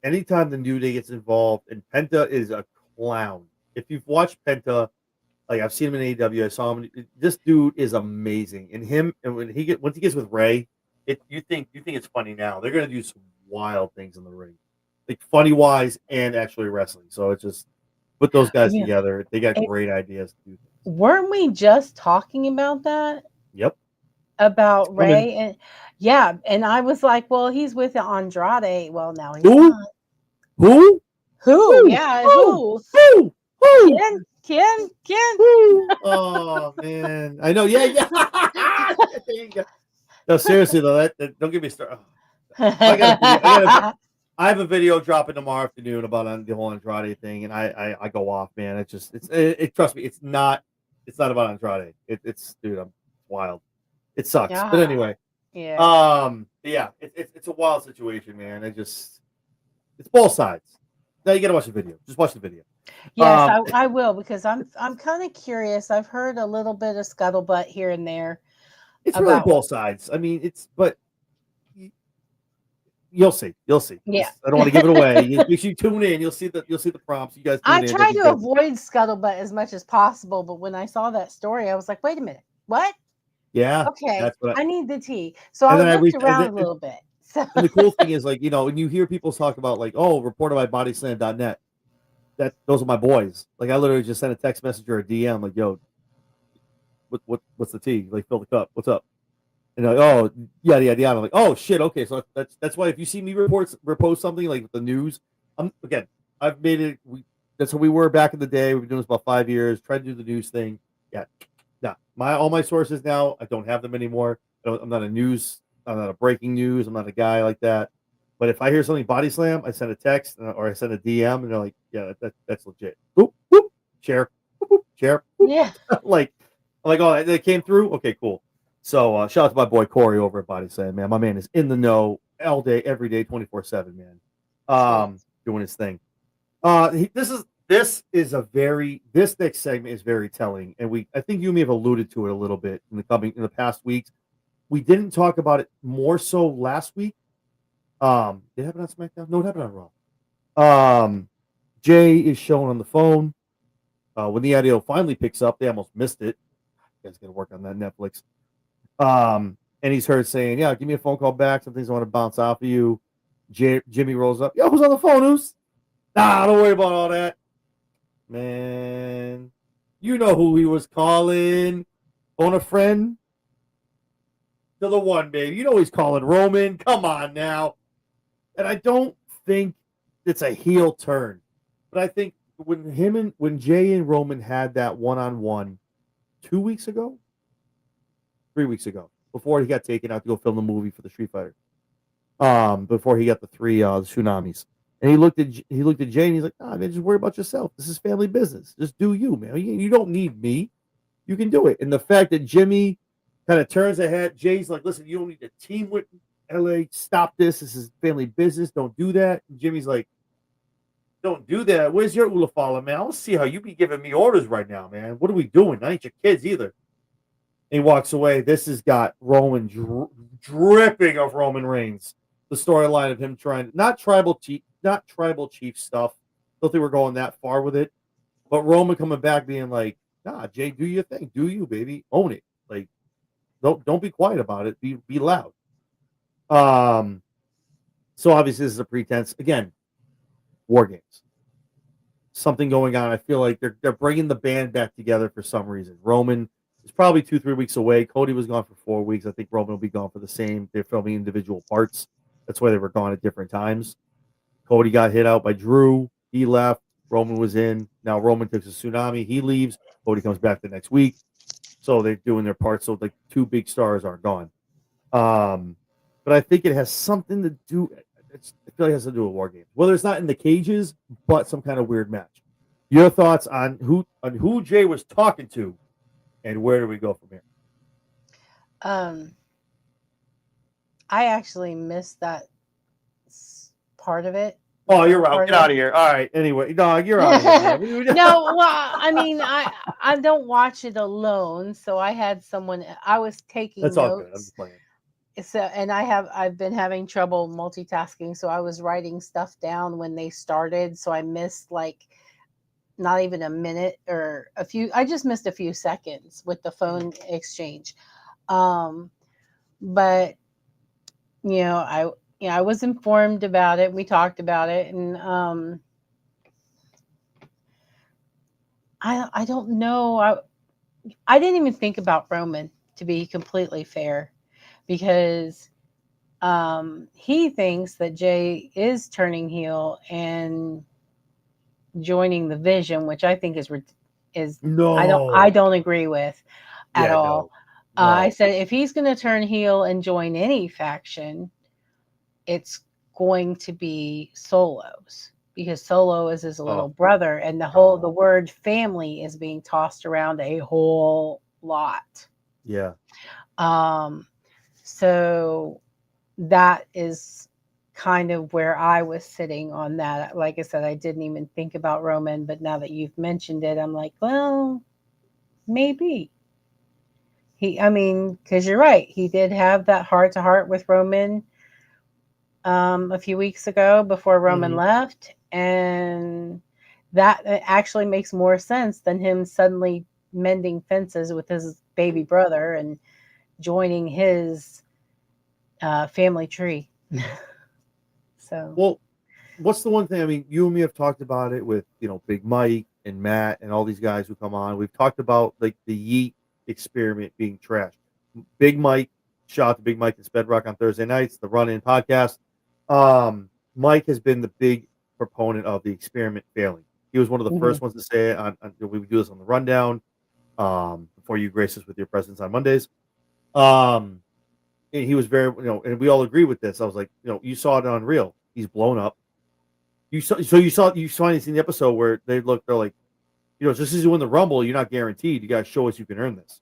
anytime the New Day gets involved, and Penta is a clown. If you've watched Penta, like I've seen him in AEW, I saw him. This dude is amazing, and once he gets with Ray, you think it's funny now. They're gonna do some wild things in the ring, like funny wise and actually wrestling. So it's just put those guys Yeah. together. They got It- great ideas to do things. Weren't we just talking about that? Yep. About Coming. Ray? And yeah, and I was like, well, he's with Andrade. Well, now he's Who? not. Who? Who? Who? Yeah, Who? who? Who? Who? Ken. Woo! Oh man, I know. Yeah, yeah. There you go. No, seriously though, don't get me started. I got a video. I have a video dropping tomorrow afternoon about the whole Andrade thing, and I go off, man. Trust me, it's not about Andrade. It's dude, I'm wild. It sucks, but anyway, Yeah. yeah, it's a wild situation, man. It's both sides. Now you gotta watch the video. Just watch the video. Yes, I will, because I'm kind of curious. I've heard a little bit of scuttlebutt here and there It's really about both sides. I mean, but you'll see. You'll see. yeah. I don't want to give it away. Make sure you tune in. You'll see the prompts. You guys tune I in. try to avoid scuttlebutt as much as possible, but when I saw that story, I was like, wait a minute, what? Yeah, Okay, that's what. I need the tea. So And I then I looked read, around a little bit. So and the cool thing is, like, when you hear people talk about, like, oh, reported by bodyslam.net, those are my boys. Like, I literally just sent a text message or a DM, like, yo, what's the tea? Like, fill the cup. What's up? And they're like, oh, yada yada yada. I'm like, oh shit, okay. So that's why if you see me repost something like the news, again, I've made it. That's how we were back in the day. We've been doing this about 5 years. Tried to do the news thing. Yeah, nah. All my sources now, I don't have them anymore. I'm not a breaking news. I'm not a guy like that. But if I hear something body slam, I send a text or I send a DM, and they're like, yeah, that's legit. Whoop, whoop, share, whoop, whoop, share. Whoop. yeah. like, oh, they came through. Okay, cool. So shout out to my boy Corey over at Body Slam, man. My man is in the know all day, every day, 24/7, man. Doing his thing. This next segment is very telling, and I think you may have alluded to it a little bit in the past weeks. We didn't talk about it more so last week. Did it happen on SmackDown? No, it happened on Raw. Jay is shown on the phone. When the audio finally picks up, they almost missed it. You guys got to work on that Netflix. And he's heard saying, yeah, give me a phone call back. Some things I want to bounce off of you. Jimmy rolls up. Yo, who's on the phone? Who's? Nah, don't worry about all that. Man, you know who he was calling. On a friend. To the one, baby. You know he's calling Roman. Come on now. And I don't think it's a heel turn. But I think when Jay and Roman had that one-on-one 2 weeks ago, 3 weeks ago, before he got taken out to go film the movie for the Street Fighter. Before he got the three tsunamis. And he looked at Jay and he's like, man, just worry about yourself. This is family business. Just do you, man. You don't need me. You can do it. And the fact that Jimmy kind of turns ahead, Jay's like, listen, you don't need to team with LA. Stop this. This is family business. Don't do that. And Jimmy's like, don't do that. Where's your Ulafala, man? I don't see how you be giving me orders right now, man. What are we doing? I ain't your kids either. And he walks away. This has got Roman dripping of Roman Reigns. The storyline of him trying not tribal chief stuff. Don't think we're going that far with it. But Roman coming back being like, nah, Jay, do your thing. Do you, baby. Own it. Like, don't be quiet about it. Be loud. So obviously this is a pretense. Again, War Games. Something going on. I feel like they're bringing the band back together for some reason. Roman is probably 2-3 weeks away. Cody was gone for 4 weeks. I think Roman will be gone for the same. They're filming individual parts. That's why they were gone at different times. Cody got hit out by Drew. He left. Roman was in. Now Roman takes a tsunami. He leaves. Cody comes back the next week. So they're doing their parts. So like two big stars are gone. But I think it has something to do. I feel like it has to do with War Games. Whether it's not in the cages, but some kind of weird match. Your thoughts on who Jay was talking to, and where do we go from here? I actually missed that part of it. Oh, you're out. Get out of here. All right. Anyway, no, you're out of here, man. No, well, I mean, I don't watch it alone, so I had someone. I was taking That's all good. I'm notes. just playing. So, and I've been having trouble multitasking, so I was writing stuff down when they started, so I missed like not even a minute or a few. I just missed a few seconds with the phone exchange. But I was informed about it. We talked about it, and I don't know. I didn't even think about Roman, to be completely fair, because he thinks that Jay is turning heel and joining the Vision, which I think is No. I don't agree with at Yeah, all. no. I said if he's going to turn heel and join any faction, it's going to be Solo's, because Solo is his little brother, and the word family is being tossed around a whole lot. Yeah. So that is kind of where I was sitting on that. Like I said, I didn't even think about Roman, but now that you've mentioned it, I'm like, well, maybe. Because you're right. He did have that heart to heart with Roman a few weeks ago before Roman left. And that actually makes more sense than him suddenly mending fences with his baby brother and joining his family tree. So, well, what's the one thing? I mean, you and me have talked about it with Big Mike and Matt and all these guys who come on. We've talked about like the Yeet experiment being trashed. Big Mike, shout out to Big Mike and Spedrock on Thursday nights, the Run In podcast. Mike has been the big proponent of the experiment failing. He was one of the first ones to say it. We would do this on the Rundown before you grace us with your presence on Mondays. And he was very, and we all agree with this. I was like, you saw it on Real. He's blown up. You finally seen the episode where they're like, just as you win the Rumble, you're not guaranteed. You got to show us you can earn this.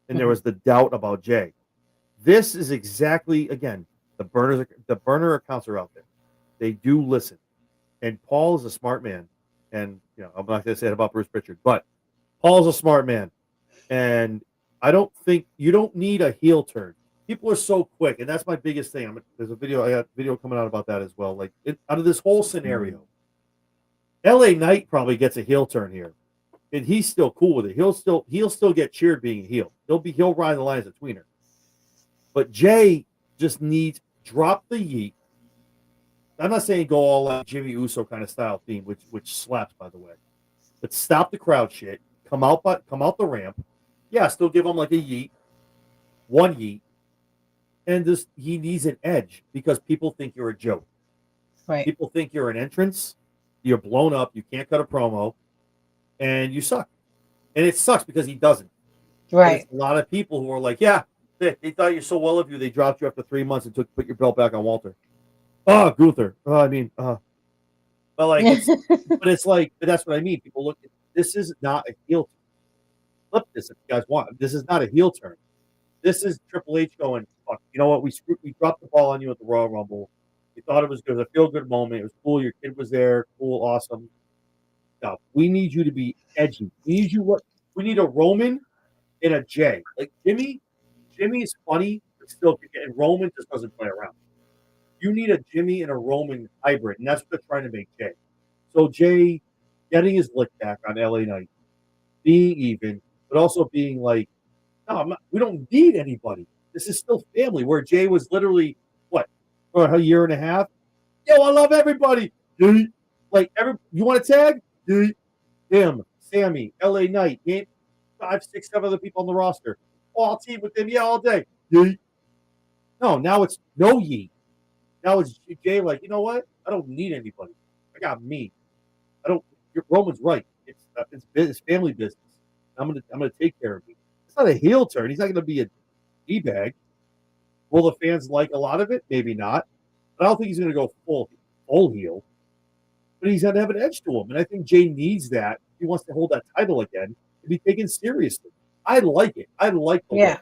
And there was the doubt about Jay. This is exactly, again, the burner accounts are out there. They do listen. And Paul is a smart man. And, I'm not going to say it about Bruce Pritchard, but Paul's a smart man. And I don't think you don't need a heel turn. People are so quick. And that's my biggest thing. There's a video. I got a video coming out about that as well. Like, out of this whole scenario, LA Knight probably gets a heel turn here. And he's still cool with it. He'll still get cheered being a heel. He'll ride the line as a tweener. But Jay just needs drop the yeet. I'm not saying go all like Jimmy Uso kind of style theme, which slaps, by the way. But stop the crowd shit. Come out the ramp. Yeah, still give him like a yeet, one yeet, and he needs an edge because people think you're a joke. right. People think you're an entrance. You're blown up. You can't cut a promo, and you suck. And it sucks because he doesn't. Right. A lot of people who are like, yeah, they thought you're so well of you, they dropped you after 3 months and put your belt back on Walter. Oh, Gunther. But that's what I mean. People look at this is not a heel turn. Flip this if you guys want. This is not a heel turn. This is Triple H going, fuck, you know what? We dropped the ball on you at the Royal Rumble. We thought it was good. It was a feel-good moment. It was cool. Your kid was there. Cool, awesome. No, we need you to be edgy. We need a Roman and a Jay. Like Jimmy is funny, but still, and Roman just doesn't play around. You need a Jimmy and a Roman hybrid, and that's what they're trying to make Jay. So Jay getting his lick back on LA Knight, being even, but also being like, no, we don't need anybody. This is still family. Where Jay was literally what, for a year and a half? Yo, I love everybody. Like you want to tag? Him, Sammy, LA Knight, 5, 6, 7 other people on the roster. Oh, I'll team with them, all day. No, now it's no yeet. Now it's Jay like, you know what? I don't need anybody. I got me. Roman's right. It's family business. I'm gonna take care of you. It's not a heel turn. He's not gonna be a D-bag. Will the fans like a lot of it? Maybe not. But I don't think he's gonna go full heel. But he's got to have an edge to him. And I think Jay needs that. He wants to hold that title again to be taken seriously. I like it. I like the Yeah.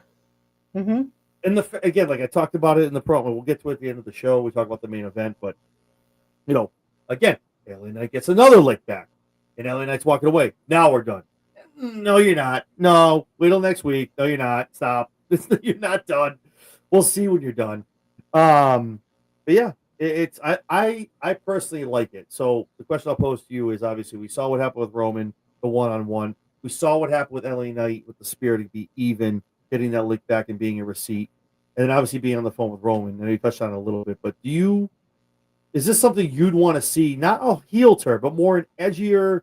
Mm-hmm. And again, like I talked about it in the promo, we'll get to it at the end of the show. We talk about the main event, but Again, LA Knight gets another lick back, and LA Knight's walking away. Now we're done. No, you're not. No, wait till next week. No, you're not. Stop. You're not done. We'll see when you're done. But yeah, I personally like it. So the question I'll pose to you is, obviously we saw what happened with Roman, the one-on-one. We saw what happened with LA Knight with the Spirit to be even, getting that lick back and being a receipt, and then obviously being on the phone with Roman. And we touched on it a little bit, but is this something you'd want to see? Not a heel turn, but more an edgier,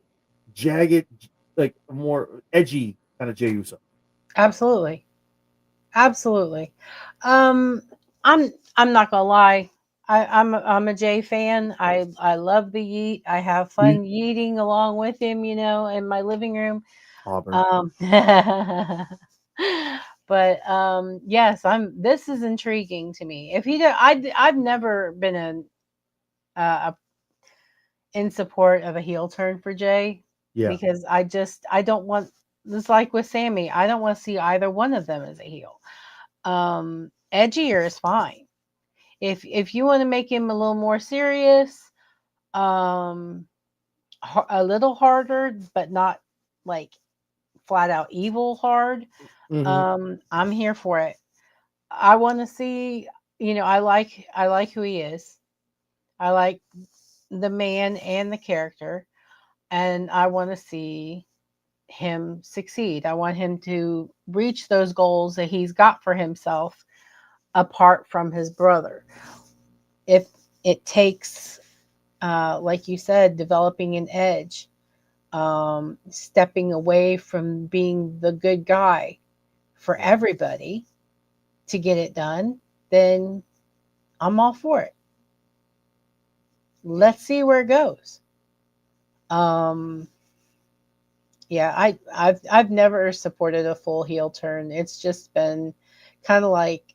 jagged, like more edgy kind of Jey Uso. Absolutely. I'm not gonna lie. I'm a Jay fan. I love the yeet. I have fun yeeting along with him, in my living room. Auburn. But yes, this is intriguing to me. If he did, I've never been in support of a heel turn for Jay. Yeah. Because I don't want this, like with Sammy, I don't want to see either one of them as a heel. Edgier is fine. If you want to make him a little more serious, a little harder, but not like flat out evil hard, I'm here for it. I want to see, I like who he is. I like the man and the character, and I want to see him succeed. I want him to reach those goals that he's got for himself apart from his brother. If it takes, like you said, developing an edge, stepping away from being the good guy for everybody to get it done, then I'm all for it. Let's see where it goes. Yeah, I've never supported a full heel turn. It's just been kind of like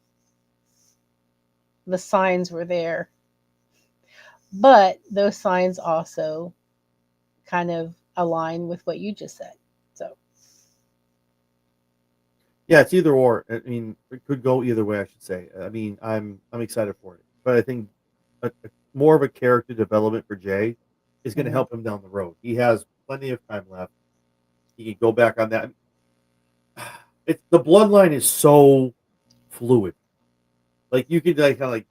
the signs were there, but those signs also kind of align with what you just said. So yeah, it's either or. I mean, it could go either way, I should say. I mean, I'm excited for it, but I think more of a character development for Jay is going to help him down the road. He has plenty of time left. He can go back on that. The bloodline is so fluid. Like you could he can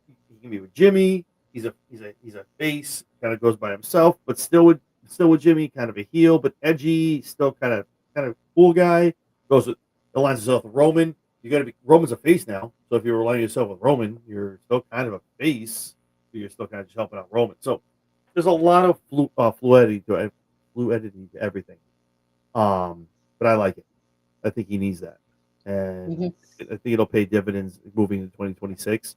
be with Jimmy. He's a face, kind of goes by himself, but still with Jimmy, kind of a heel, but edgy, still kind of cool guy. Aligns himself with Roman. You got to be Roman's a face now, so if you're aligning yourself with Roman, you're still kind of a face. So you're still kind of just helping out Roman. So there's a lot of fluidity to everything. But I like it. I think he needs that, and I think it'll pay dividends moving into 2026.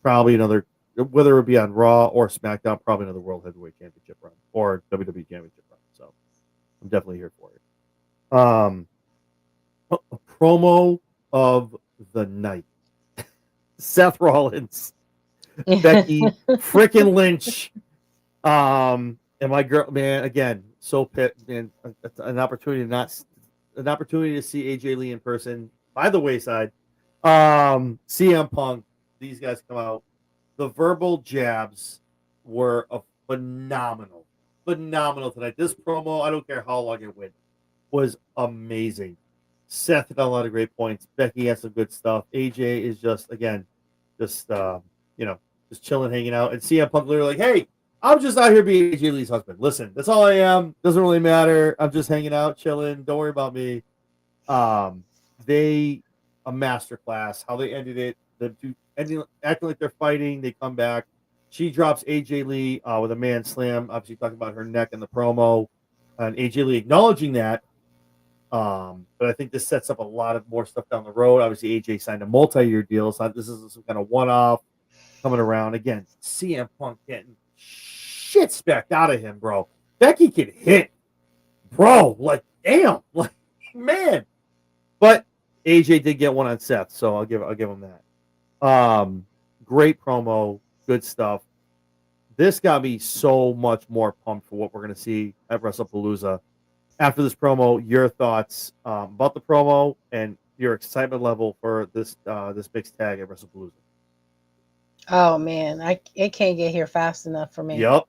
Probably another, whether it be on Raw or SmackDown, probably another World Heavyweight Championship run or WWE Championship run. So I'm definitely here for it. A promo of the night: Seth Rollins, Becky freaking Lynch, and my girl, man, again, so pit, man, an opportunity to see AJ Lee in person by the wayside. CM Punk, these guys come out. The verbal jabs were phenomenal tonight. This promo, I don't care how long it went, was amazing. Seth had a lot of great points. Becky has some good stuff. AJ is just chilling, hanging out. And CM Punk literally like, hey, I'm just out here being AJ Lee's husband. Listen, that's all I am. Doesn't really matter. I'm just hanging out, chilling. Don't worry about me. A masterclass. How they ended it. The two acting like they're fighting. They come back. She drops AJ Lee with a man slam. Obviously talking about her neck in the promo, and AJ Lee acknowledging that. But I think this sets up a lot of more stuff down the road. Obviously, AJ signed a multi-year deal, so this isn't some kind of one-off coming around. Again, CM Punk getting shit specked out of him, bro. Becky can hit, bro. Like, damn, like, man. But AJ did get one on Seth, so I'll give him that. Great promo, good stuff. This got me so much more pumped for what we're gonna see at Wrestlepalooza. After this promo, your thoughts about the promo and your excitement level for this mixed tag at Wrestlepalooza. Oh man, it can't get here fast enough for me. Yep.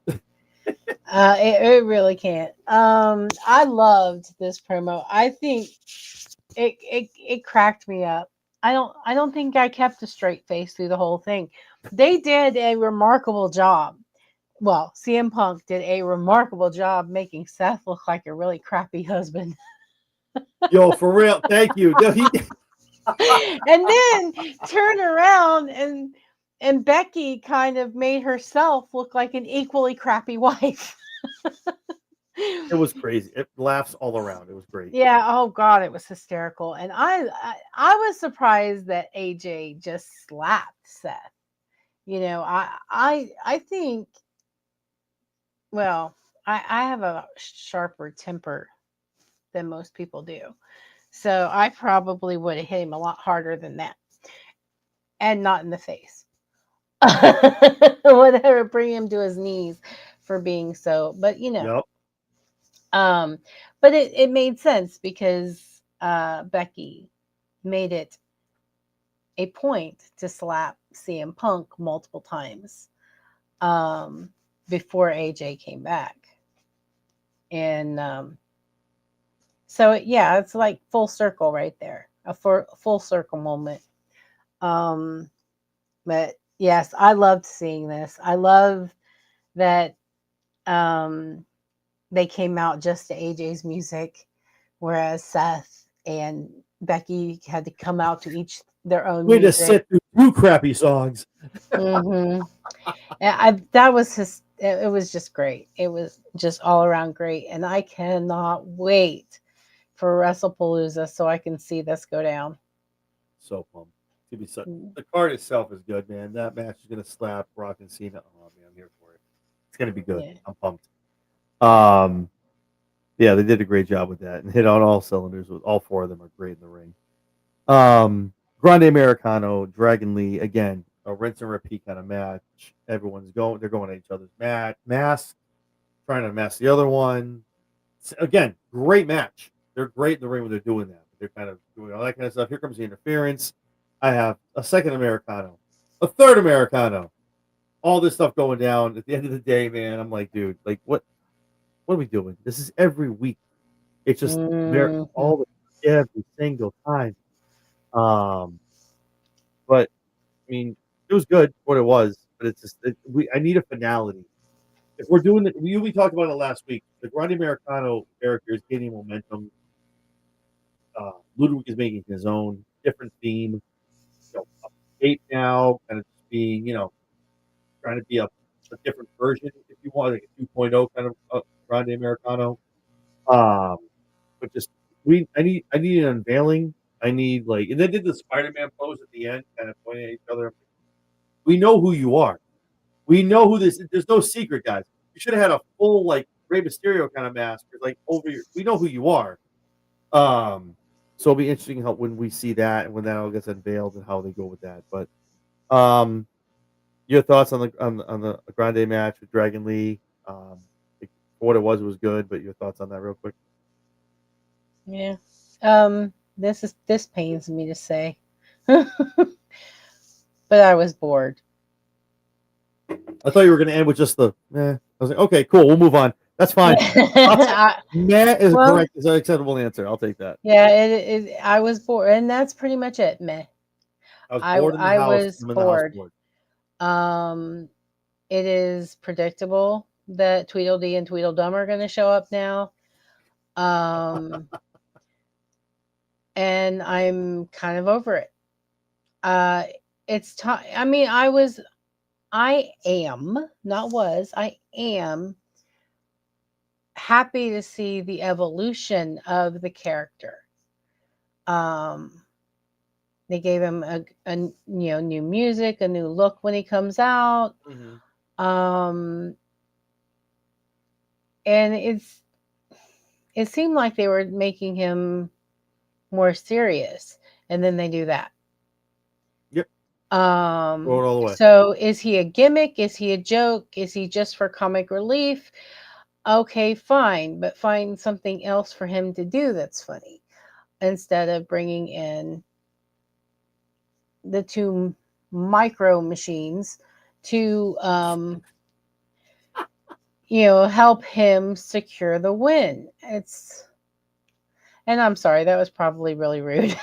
It really can't. I loved this promo. I think it cracked me up. I don't think I kept a straight face through the whole thing. They did a remarkable job. Well, CM Punk did a remarkable job making Seth look like a really crappy husband. Yo, for real. Thank you. Yo, And then turn around and Becky kind of made herself look like an equally crappy wife. it was crazy. It laughs all around. It was great. Yeah, oh god, it was hysterical. And I was surprised that AJ just slapped Seth. I think, well, I have a sharper temper than most people do. So I probably would have hit him a lot harder than that. And not in the face. Whatever, bring him to his knees for being so. But Yep. um, but it made sense because Becky made it a point to slap CM Punk multiple times before AJ came back. And so, yeah, it's like full circle right there, a full circle moment. But yes, I loved seeing this. I love that they came out just to AJ's music, whereas Seth and Becky had to come out to each their own We just music. sit through 2 crappy songs. Mm-hmm. That was it was just great. It was just all around great. And I cannot wait for Wrestlepalooza so I can see this go down. So pumped. The card itself is good, man. That match is gonna slap Rock and Cena. Oh man, I'm here for it. It's gonna be good. Yeah. I'm pumped. Yeah, they did a great job with that and hit on all cylinders. With all 4 of them are great in the ring. Grande Americano, Dragon Lee, again, a rinse and repeat kind of match. They're going at each other's mask, trying to mask the other one. Again, great match. They're great in the ring when they're doing that. They're kind of doing all that kind of stuff. Here comes the interference. I have a second Americano, a third Americano. All this stuff going down. At the end of the day, man, I'm like, dude, like what are we doing? This is every week. It's just Mhm. all every single time. But I mean, it was good what it was, but it's just I need a finality. If we're doing it, we talked about it last week. The Grande Americano character is gaining momentum. Ludwig is making his own different theme. Up to date now, kind of just being, trying to be a different version, if you want, like a 2.0 kind of Grande Americano. But just I need an unveiling. I need and they did the Spider-Man pose at the end, kind of pointing at each other. We know who you are. We know who this is. There's no secret, guys. You should have had a full Rey Mysterio kind of mask, we know who you are. So it'll be interesting how when we see that and when that all gets unveiled and how they go with that. But your thoughts on the Grande match with Dragon Lee? For what it was good. But your thoughts on that, real quick? Yeah. This pains me to say, but I was bored. I thought you were going to end with just the. I was like, okay, cool, we'll move on. That's fine. Meh is correct. Is an acceptable answer. I'll take that. Yeah, I was bored, and that's pretty much it. Meh. I was bored in the house. Was bored. It is predictable that Tweedledee and Tweedledum are going to show up now. And I'm kind of over it. It's time. I mean, I am happy to see the evolution of the character. They gave him a new music, a new look when he comes out. Mm-hmm. And it seemed like they were making him more serious, and then they do that. Yep. Roll it all the way. So is he a gimmick? Is he a joke? Is he just for comic relief? Okay, fine, but find something else for him to do that's funny instead of bringing in the 2 micro machines to help him secure the win. And I'm sorry, that was probably really rude.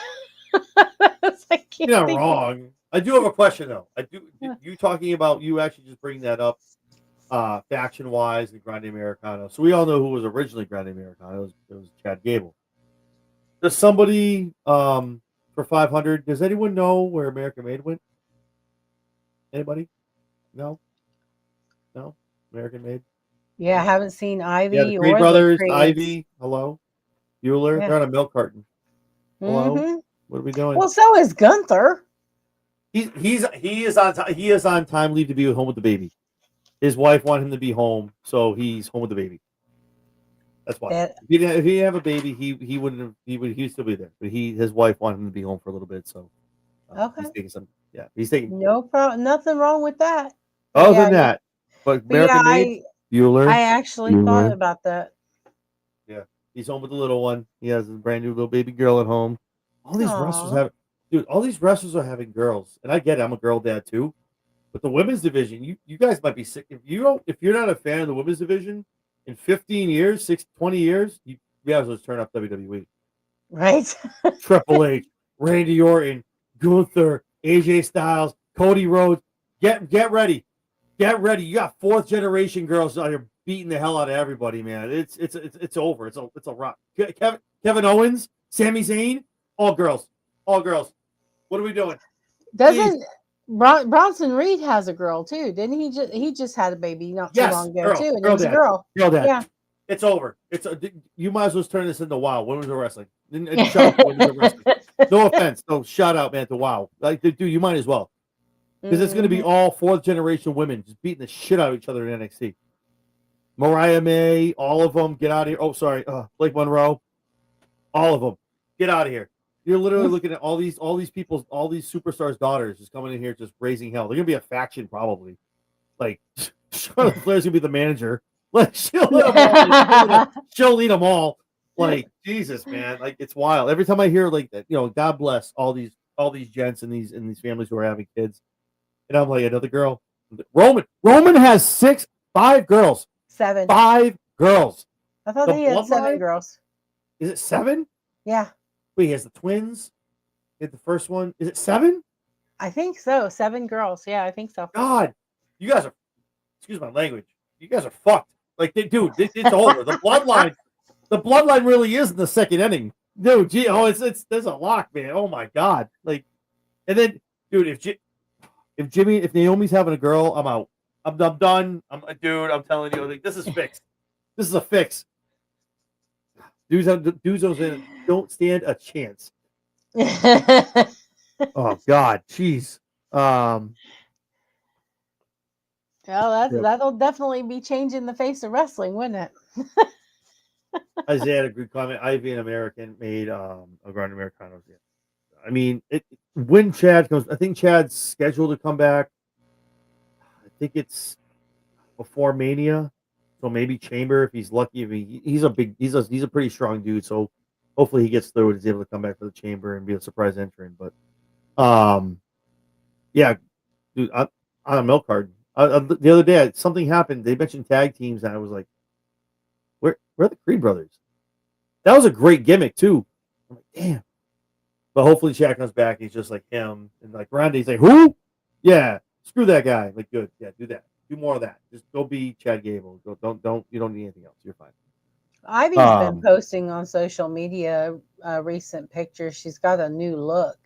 I can't You're not think wrong. I do have a question though. You talking about you actually just bring that up faction wise and Grande Americano. So we all know who was originally Grande Americano. It was Chad Gable. Does somebody for 500? Does anyone know where American Made went? Anybody? No. American Made. Yeah, I haven't seen Yeah, Ivy the Creed or the brothers, Creeds. Ivy. Hello, Bueller. Yeah. They're on a milk carton. Hello. Mm-hmm. What are we doing? Well, so is Gunther. He is on time leave to be home with the baby. His wife wanted him to be home, so he's home with the baby. That's why. That- If he didn't have a baby, he wouldn't have. He'd still be there. But his wife wanted him to be home for a little bit, so Okay. he's taking some. Yeah, he's taking. No problem. Nothing wrong with that. Other Yeah, than that, but But yeah, American Made, Bueller. I actually thought about that. Yeah, he's home with the little one. He has a brand new little baby girl at home. All these wrestlers Aw. have, dude. All these wrestlers are having girls, and I get it. I'm a girl dad too. But the women's division, you guys might be sick if you're not a fan of the women's division. In 15 years, 20 years, you guys will turn off WWE. Right? Triple H, Randy Orton, Gunther, AJ Styles, Cody Rhodes. Get ready. Get ready. You got fourth generation girls out here beating the hell out of everybody, man. It's over. It's a rock. Kevin Owens, Sami Zayn, all girls. All girls. What are we doing? Doesn't Bronson Reed has a girl too? Didn't he? He just had a baby not too long ago too, and it was a girl. Girl dad. Yeah. It's over. You might as well turn this into WoW. Women's wrestling. And shout out to women's wrestling. No offense. No, shout out, man, to WoW. Like, dude, you might as well. Because it's going to be all fourth generation women just beating the shit out of each other in NXT. Mariah May, all of them, get out of here. Oh, sorry, Blake Monroe, all of them, get out of here. You're literally looking at all these people, all these superstars' daughters just coming in here just raising hell. They're gonna be a faction probably. Like Charlotte Flair's gonna be the manager. Like she'll lead them all. Like Jesus, man, like it's wild. Every time I hear like that, God bless all these gents and these families who are having kids. And I'm like, another girl. Roman has 5 girls. 7. 5 girls. I thought he had 7 girls. Is it 7? Yeah. Wait, he has the twins. He had the first one. Is it 7? I think so. 7 girls. Yeah, I think so. God, you guys are. Excuse my language. You guys are fucked. Like, dude, it's over. The bloodline really is in the second inning, dude. Gee, it's there's a lock, man. Oh my God. Like, and then, dude, if Naomi's having a girl, I'm out. I'm done. I'm telling you, like, this is fixed. This is a fix. Dudes don't stand a chance. Oh God, jeez. Well, that'll definitely be changing the face of wrestling, wouldn't it? Isaiah had a good comment. Ivy and American made a Grand Americano. Yeah. I mean, when Chad comes, I think Chad's scheduled to come back. I think it's before Mania, so maybe Chamber if he's lucky. He's a pretty strong dude, so hopefully he gets through and is able to come back for the Chamber and be a surprise entrant. But yeah, dude, on a milk card. The other day, something happened. They mentioned tag teams, and I was like, "Where are the Creed brothers?" That was a great gimmick too. I'm like, damn. But hopefully Shaq comes back. He's just like him, and like Randy's like, who? Yeah, screw that guy. Like, good, yeah, do that. Do more of that. Just go be Chad Gable. Don't. You don't need anything else. You're fine. Ivy's been posting on social media recent pictures. She's got a new look.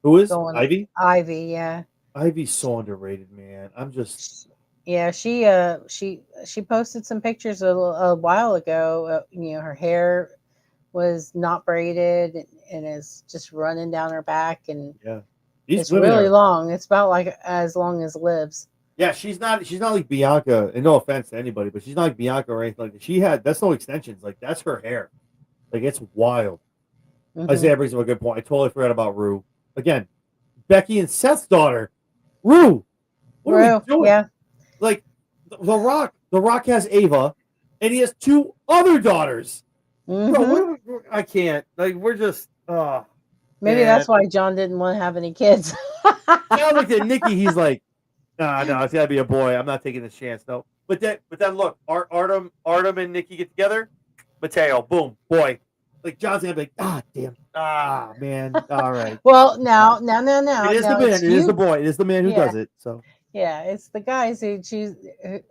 Who is Ivy? Ivy, yeah. Ivy's so underrated, man. I'm just. Yeah, she posted some pictures a while ago. Her hair was not braided and is just running down her back, and yeah, it's really long. It's about like as long as Liv's. Yeah, she's not like Bianca, and no offense to anybody, but she's not like Bianca or anything like that. That's no extensions. Like, that's her hair. Like, it's wild. Mm-hmm. Isaiah brings up a good point. I totally forgot about Rue. Again, Becky and Seth's daughter. Rue. What are we doing? Yeah. Like, The Rock has Ava, and he has 2 other daughters. Mm-hmm. Bro, I can't. Like, we're just, maybe that's why John didn't want to have any kids. I looked at Nikki, he's like, no, it's got to be a boy. I'm not taking this chance. No. But then look, Artem and Nikki get together. Mateo, boom, boy. Like John's gonna be like, damn, man. All right. Well, now, It is the man. it's It is you. the boy. It is the man who Yeah. does it. So Yeah, it's the guys who choose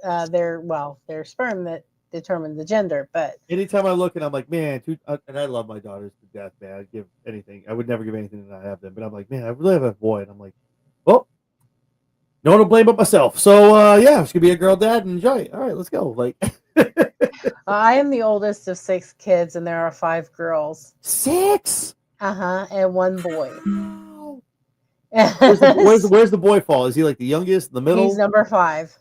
their sperm that determine the gender. But anytime I look and I'm like, man, and I love my daughters to death, man. I'd give anything. I would never give anything that I have them. But I'm like, man, I really have a boy. And I'm like, well, no one to blame but myself. So yeah, it's gonna be a girl dad and enjoy it. All right, let's go. Like I am the oldest of 6 kids, and there are 5 girls. 6? And 1 boy. Wow. Where's the boy fall? Is he like the youngest, the middle? He's number 5.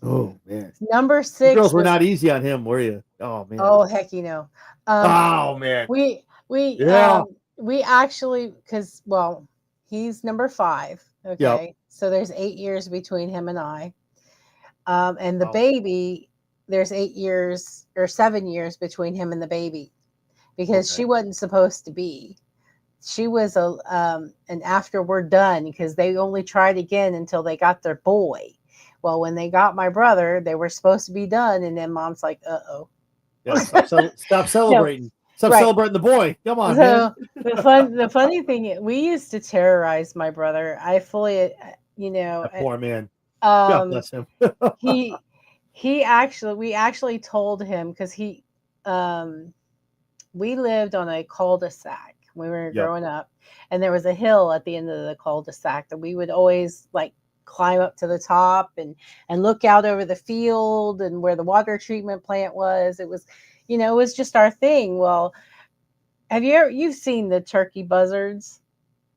Oh man, Number 6. You girls were not easy on him, were you? Oh man. Oh heck, you know. Oh man. We actually, because he's number 5. Okay, Yep. So there's 8 years between him and I. And the baby, there's 8 years or 7 years between him and the baby, because she wasn't supposed to be. She was and after we're done, because they only tried again until they got their boy. Well, when they got my brother, they were supposed to be done, and then mom's like, "Uh-oh." Yeah, stop celebrating. No, stop celebrating the boy. Come on, so man. the funny thing, we used to terrorize my brother. I fully, that poor man. God bless him. we actually told him, because we lived on a cul-de-sac when we were growing up, and there was a hill at the end of the cul-de-sac that we would always like climb up to the top and look out over the field and where the water treatment plant was. It was, it was just our thing. Well, you've seen the turkey buzzards?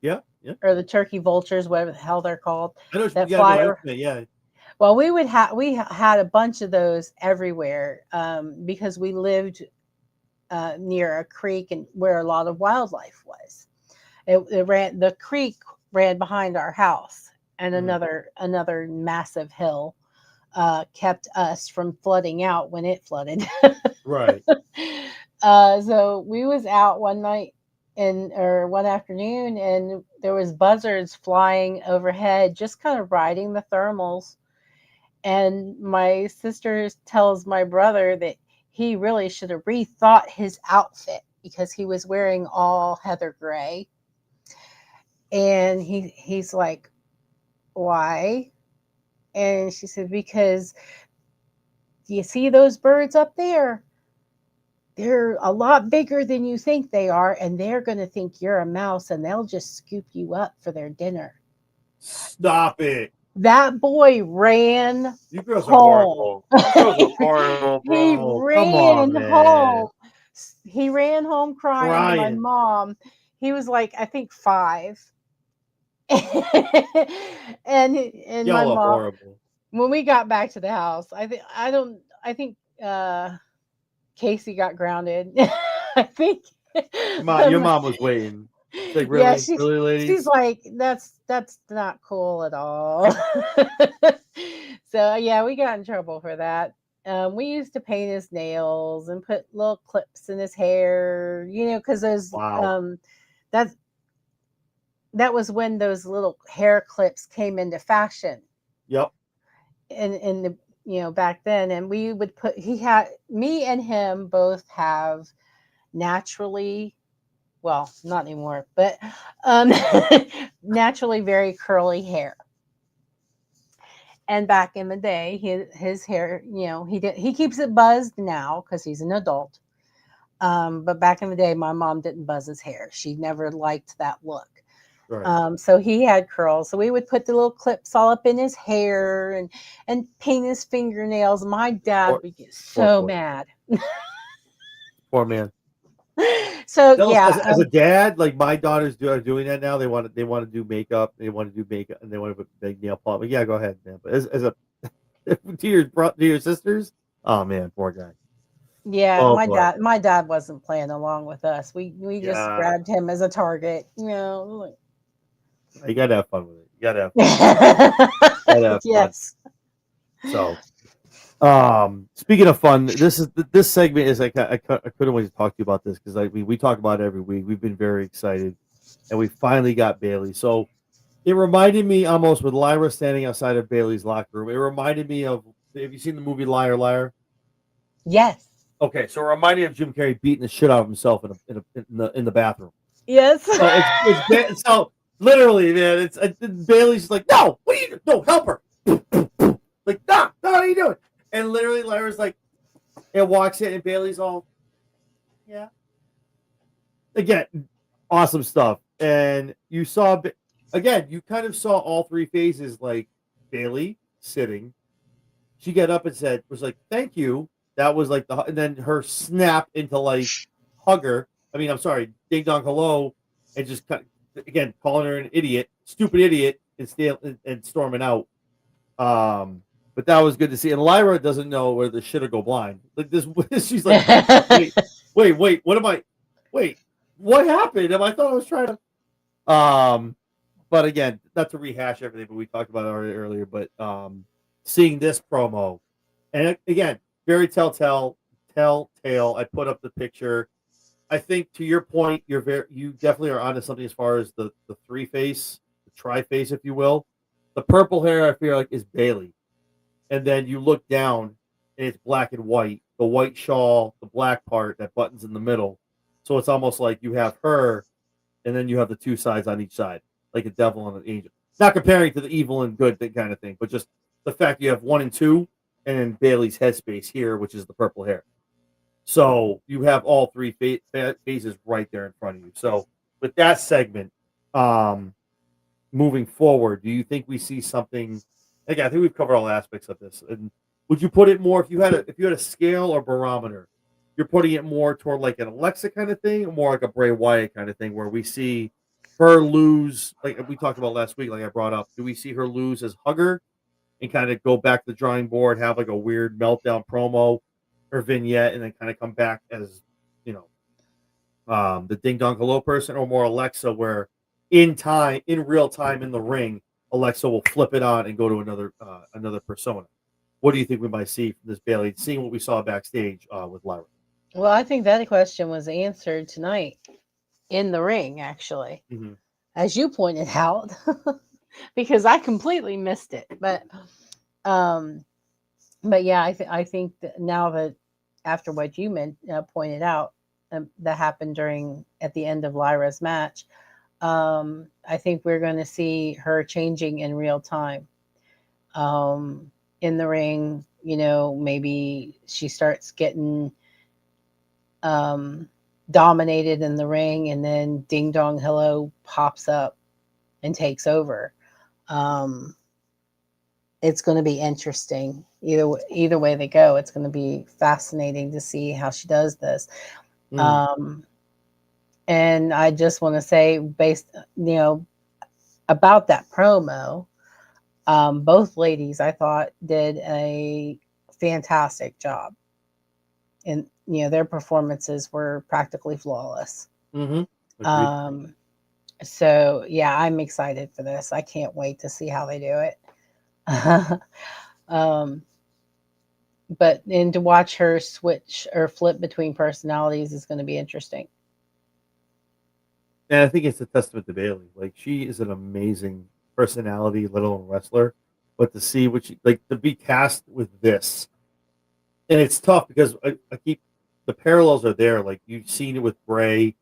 Yeah. Or the turkey vultures, whatever the hell they're called. I know that fly. Yeah. Well, we had a bunch of those everywhere, because we lived near a creek and where a lot of wildlife was. The creek ran behind our house, and another massive hill kept us from flooding out when it flooded. Right. So we was out one night one afternoon, and there was buzzards flying overhead, just kind of riding the thermals. And my sister tells my brother that he really should have rethought his outfit, because he was wearing all heather gray. And he's like, why? And she said, because do you see those birds up there? They're a lot bigger than you think they are, and they're going to think you're a mouse, and they'll just scoop you up for their dinner. Stop it. That boy ran. You girls are horrible. You girls are horrible, bro. He ran home. He ran home crying to my mom. He was like, I think 5. and y'all my mom, horrible. When we got back to the house, I think Casey got grounded. I think your mom was waiting. She's like, really? Yeah, really, ladies? She's like, that's not cool at all. So yeah, we got in trouble for that. We used to paint his nails and put little clips in his hair, because those that was when those little hair clips came into fashion. Yep. In the back then, and we would put. Me and him both have naturally, well, not anymore, but naturally very curly hair. And back in the day, his hair, he keeps it buzzed now because he's an adult. But back in the day, my mom didn't buzz his hair. She never liked that look. Right. So he had curls. So we would put the little clips all up in his hair and paint his fingernails. My dad would get so mad. Poor man. So as a dad, like my daughters are doing that now. They want to do makeup. They want to do makeup, and they want to put big nail polish. Yeah, go ahead, man. But as a to your sisters, oh man, poor guy. Yeah, my dad wasn't playing along with us. We just grabbed him as a target. You gotta have fun with it. You gotta have fun. Yes. So, speaking of fun, this segment is like I couldn't wait to talk to you about this because we talk about it every week. We've been very excited, and we finally got Bailey. So it reminded me almost with Lyra standing outside of Bailey's locker room. It reminded me of have you seen the movie Liar Liar? Yes. Okay, so it reminded me of Jim Carrey beating the shit out of himself in the bathroom. Yes. So so literally, man, it's Bailey's like, no, what are you doing? No, help her. Like, no, what are you doing? And literally, Lyra's like, and walks in, and Bailey's all, yeah. Again, awesome stuff. And you saw, again, you kind of saw all three phases. Like Bailey sitting, she got up and was like, thank you. That was like and then her snap into like hugger. I mean, I'm sorry, ding dong hello, and just again calling her an idiot, stupid idiot, and storming out. But that was good to see. And Lyra doesn't know where the shit will go blind. Like this, she's like, wait, what am I? Wait, what happened? I thought I was trying to. But again, not to rehash everything, but we talked about it already earlier. But seeing this promo, and again, very telltale. I put up the picture. I think to your point, you definitely are onto something as far as the three face, the tri face, if you will. The purple hair, I feel like, is Bailey, and then you look down, and it's black and white. The white shawl, the black part that buttons in the middle. So it's almost like you have her, and then you have the two sides on each side, like a devil and an angel. Not comparing to the evil and good kind of thing, but just the fact you have 1 and 2, and then Bailey's headspace here, which is the purple hair. So you have all three phases right there in front of you. So with that segment, moving forward, do you think we see something? Again, I think we've covered all aspects of this. And would you put it more if you had a scale or barometer? You're putting it more toward like an Alexa kind of thing, or more like a Bray Wyatt kind of thing, where we see her lose, like we talked about last week, like I brought up. Do we see her lose as hugger and kind of go back to the drawing board, have like a weird meltdown promo or vignette, and then kind of come back as, the ding dong hello person, or more Alexa, where in real time in the ring, Alexa will flip it on and go to another persona. What do you think we might see from this Bailey, seeing what we saw backstage with Lyra? Well, I think that question was answered tonight in the ring, actually, as you pointed out, because I completely missed it. But yeah, I think that now that after what you pointed out, that happened at the end of Lyra's match, I think we're going to see her changing in real time. In the ring, maybe she starts getting dominated in the ring, and then Ding Dong Hello pops up and takes over. It's going to be interesting. Either way they go, it's going to be fascinating to see how she does this. And I just want to say, based, about that promo, both ladies, I thought, did a fantastic job. And, their performances were practically flawless. So, yeah, I'm excited for this. I can't wait to see how they do it. But to watch her switch or flip between personalities is going to be interesting. And I think it's a testament to Bailey. Like, she is an amazing personality, let alone wrestler. But to see to be cast with this, and it's tough because I keep the parallels are there. Like, you've seen it with Bray,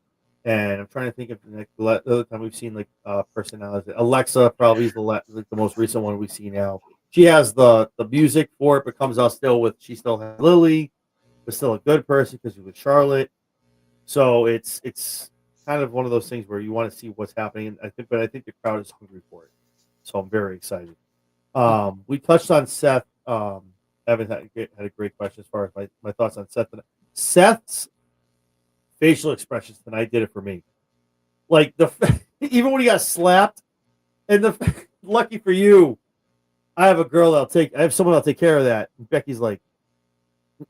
and I'm trying to think of the other time we've seen personality. Alexa probably is the most recent one we see now. She has the music for it, but comes out she still has Lily, but still a good person because she's with Charlotte. So it's kind of one of those things where you want to see what's happening. I think the crowd is hungry for it. So I'm very excited. We touched on Seth. Evan had a great question as far as my thoughts on Seth. Seth's facial expressions tonight did it for me. Like even when he got slapped, and lucky for you, I have someone that'll take care of that. And Becky's like,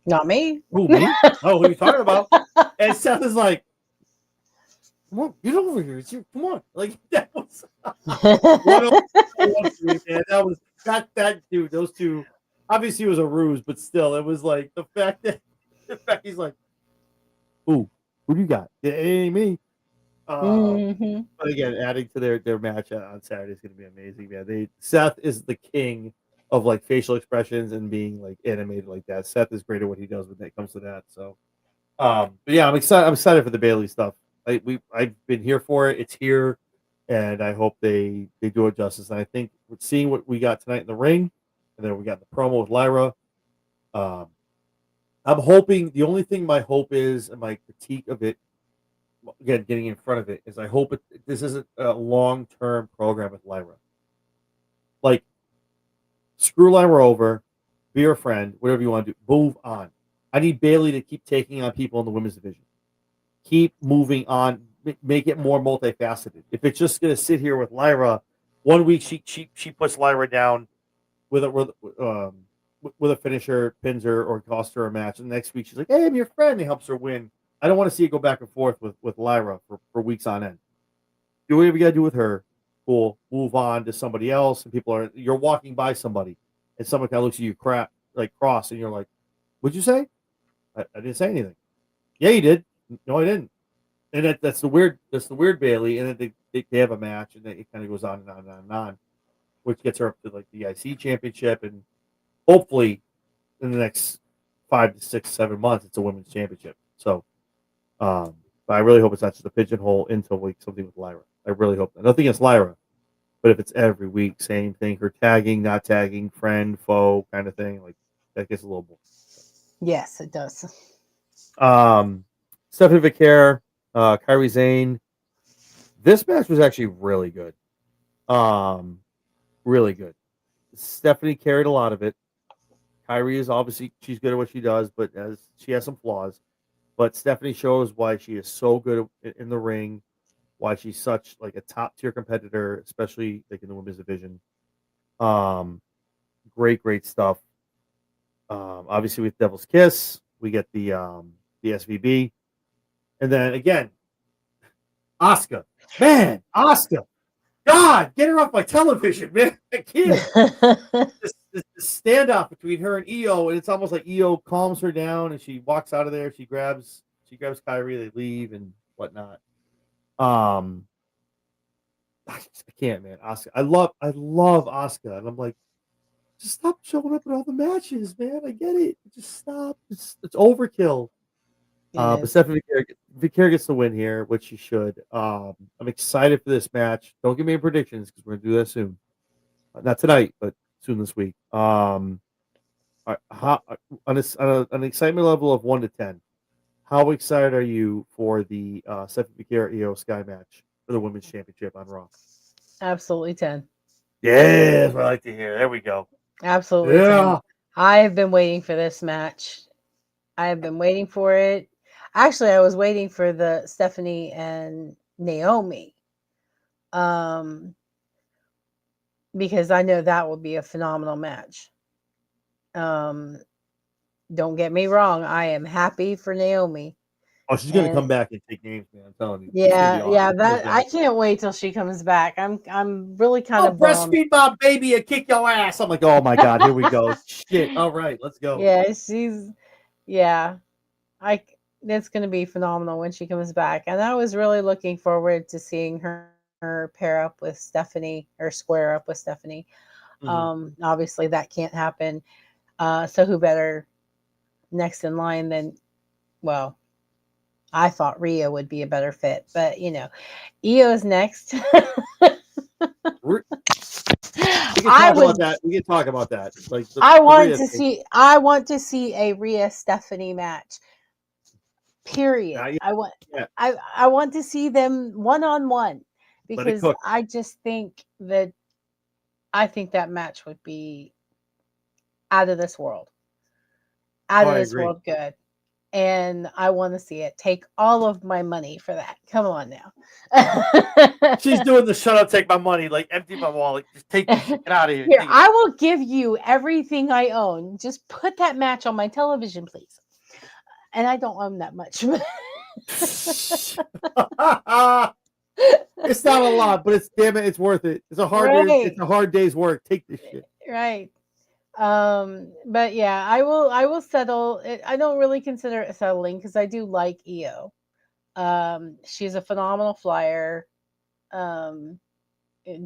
not me. Who, me? Oh, what are you talking about? And Seth is like, come on, get over here. Come on. Like, that was man. That was that dude. Those two, obviously it was a ruse, but still, it was like the fact that Becky's like, who do you got? It ain't me. But again, adding to their match on Saturday is going to be amazing, man. Seth is the king of like facial expressions and being like animated like that. Seth is great at what he does when it comes to that. So, but yeah, I'm excited. I'm excited for the Bailey stuff. I've been here for it. It's here, and I hope they do it justice. And I think with seeing what we got tonight in the ring, and then we got the promo with Lyra. Um, I'm hoping the only thing my hope is, and my critique of it, again, getting in front of it, is I hope this isn't a long term program with Lyra. Like, screw Lyra over, be her friend, whatever you want to do, move on. I need Bailey to keep taking on people in the women's division. Keep moving on, make it more multifaceted. If it's just gonna sit here with Lyra, one week she puts Lyra down with a finisher, pins her, or costs her a match, and the next week she's like, "Hey, I'm your friend," and helps her win. I don't want to see it go back and forth with Lyra for weeks on end. Do whatever you gotta do with her. Cool. Move on to somebody else, and you're walking by somebody, and someone kind of looks at you cross, and you're like, "What'd you say?" I didn't say anything. Yeah, you did. No, I didn't. And that's the weird Bailey, and then they have a match, and then it kind of goes on and on and on and on, which gets her up to like the IC championship, and hopefully in the next 5 to 6, 7 months, it's a women's championship. So, but I really hope it's not just a pigeonhole into like something with Lyra. I really hope that. Nothing against Lyra, but if it's every week, same thing, her tagging, not tagging, friend, foe kind of thing, like that gets a little boring. Yes, it does. Stephanie Vicaire, Kairi Sane. This match was actually really good. Really good. Stephanie carried a lot of it. Kairi is obviously she's good at what she does, but she has some flaws. But Stephanie shows why she is so good in the ring, why she's such like a top tier competitor, especially like in the women's division. Great stuff. Obviously with Devil's Kiss, we get the SVB, and then again, Asuka. Man, Asuka. God, get her off my television, man. I can't. this standoff between her and Io, and it's almost like Io calms her down, and she walks out of there. She grabs Kyrie. They leave and whatnot. I can't, man. Asuka. I love Asuka, and I'm like, just stop showing up in all the matches, man. I get it. Just stop. It's overkill. But Stephanie Vicaire gets the win here, which she should. I'm excited for this match. Don't give me any predictions because we're gonna do that soon. Not tonight, but soon this week. On an excitement level of 1 to 10, how excited are you for the Stephanie Vicaire Io Sky match for the women's championship on Raw? Absolutely 10. Yeah, that's what I like to hear. There we go. Absolutely 10. I have been waiting for this match. I have been waiting for it. Actually, I was waiting for the Stephanie and Naomi. Because I know that would be a phenomenal match. Don't get me wrong, I am happy for Naomi. Oh, she's gonna come back and take names, man. I'm telling you. Yeah, awesome. That I can't wait till she comes back. I'm really kind of breastfeed my baby and kick your ass. I'm like, oh my god, here we go. Shit. All right, let's go. Yeah, it's gonna be phenomenal when she comes back. And I was really looking forward to seeing her pair up with Stephanie or square up with Stephanie. Mm-hmm. Obviously that can't happen. So who better next in line than, well, I thought Rhea would be a better fit, but Io's next. We can talk about that. Like I want to see a Rhea Stephanie match. Period. I want to see them one-on-one because I just think that that match would be out of this world. World good. And I want to see it. Take all of my money for that. Come on now. She's doing the shut up, take my money, like empty my wallet. Just take this shit, get out of here. I will give you everything I own. Just put that match on my television, please. And I don't own that much. It's not a lot, but it's worth it. It's a hard day's work. Take this shit. Right. But yeah, I will settle it. I don't really consider it settling because I do like Io. She's a phenomenal flyer.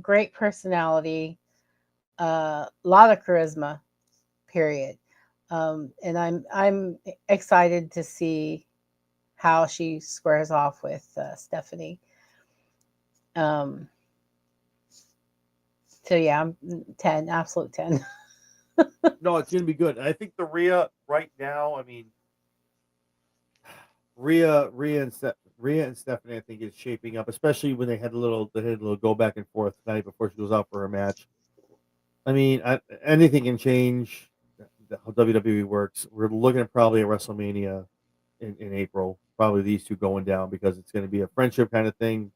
Great personality. a lot of charisma. Period. And I'm excited to see how she squares off with Stephanie. Um, so yeah, I'm 10, absolute 10. No, it's gonna be good. I think the Rhea right now. I mean, Rhea and Stephanie, I think, is shaping up, especially when they had a little go back and forth tonight before she goes out for her match. I mean, anything can change. How WWE works. We're looking at probably a WrestleMania in April. Probably these two going down because it's going to be a friendship kind of thing,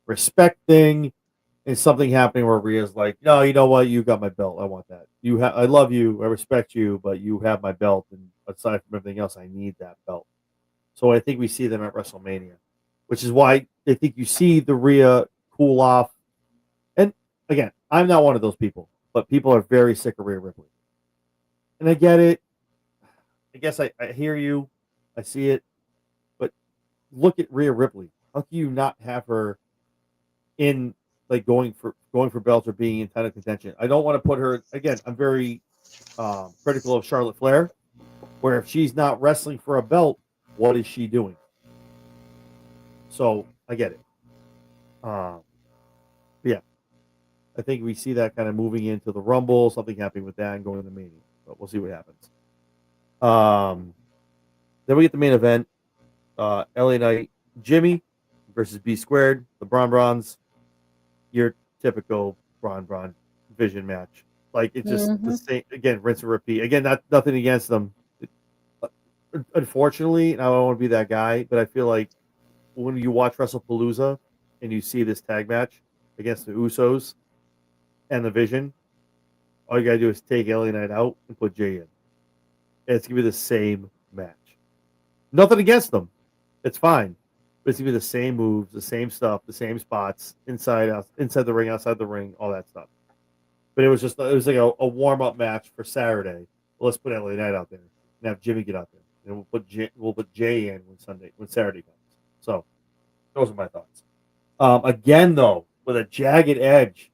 respect thing, and something happening where Rhea's like, no, you know what? You got my belt. I want that. I love you. I respect you, but you have my belt. And aside from everything else, I need that belt. So I think we see them at WrestleMania, which is why I think you see the Rhea cool off. And again, I'm not one of those people, but people are very sick of Rhea Ripley. And I get it. I guess I hear you. I see it. But look at Rhea Ripley. How can you not have her in like going for belts or being in title contention? I don't want to put her again. I'm very critical of Charlotte Flair, where if she's not wrestling for a belt, what is she doing? So I get it. Yeah, I think we see that kind of moving into the Rumble, something happening with that and going to the Mania. But we'll see what happens. Then we get the main event. LA Knight, Jimmy versus B Squared, the Bron. Your typical Bron Vision match. Like it's just the same again, rinse and repeat. Again, nothing against them. Unfortunately, and I don't want to be that guy, but I feel like when you watch Wrestlepalooza and you see this tag match against the Usos and the Vision, all you gotta do is take LA Knight out and put Jay in. And it's gonna be the same match. Nothing against them. It's fine. But it's gonna be the same moves, the same stuff, the same spots, inside the ring, outside the ring, all that stuff. But it was like a warm up match for Saturday. Well, let's put LA Knight out there and have Jimmy get out there. And we'll put Jay in when Saturday comes. So those are my thoughts. Again though, with a jagged edge,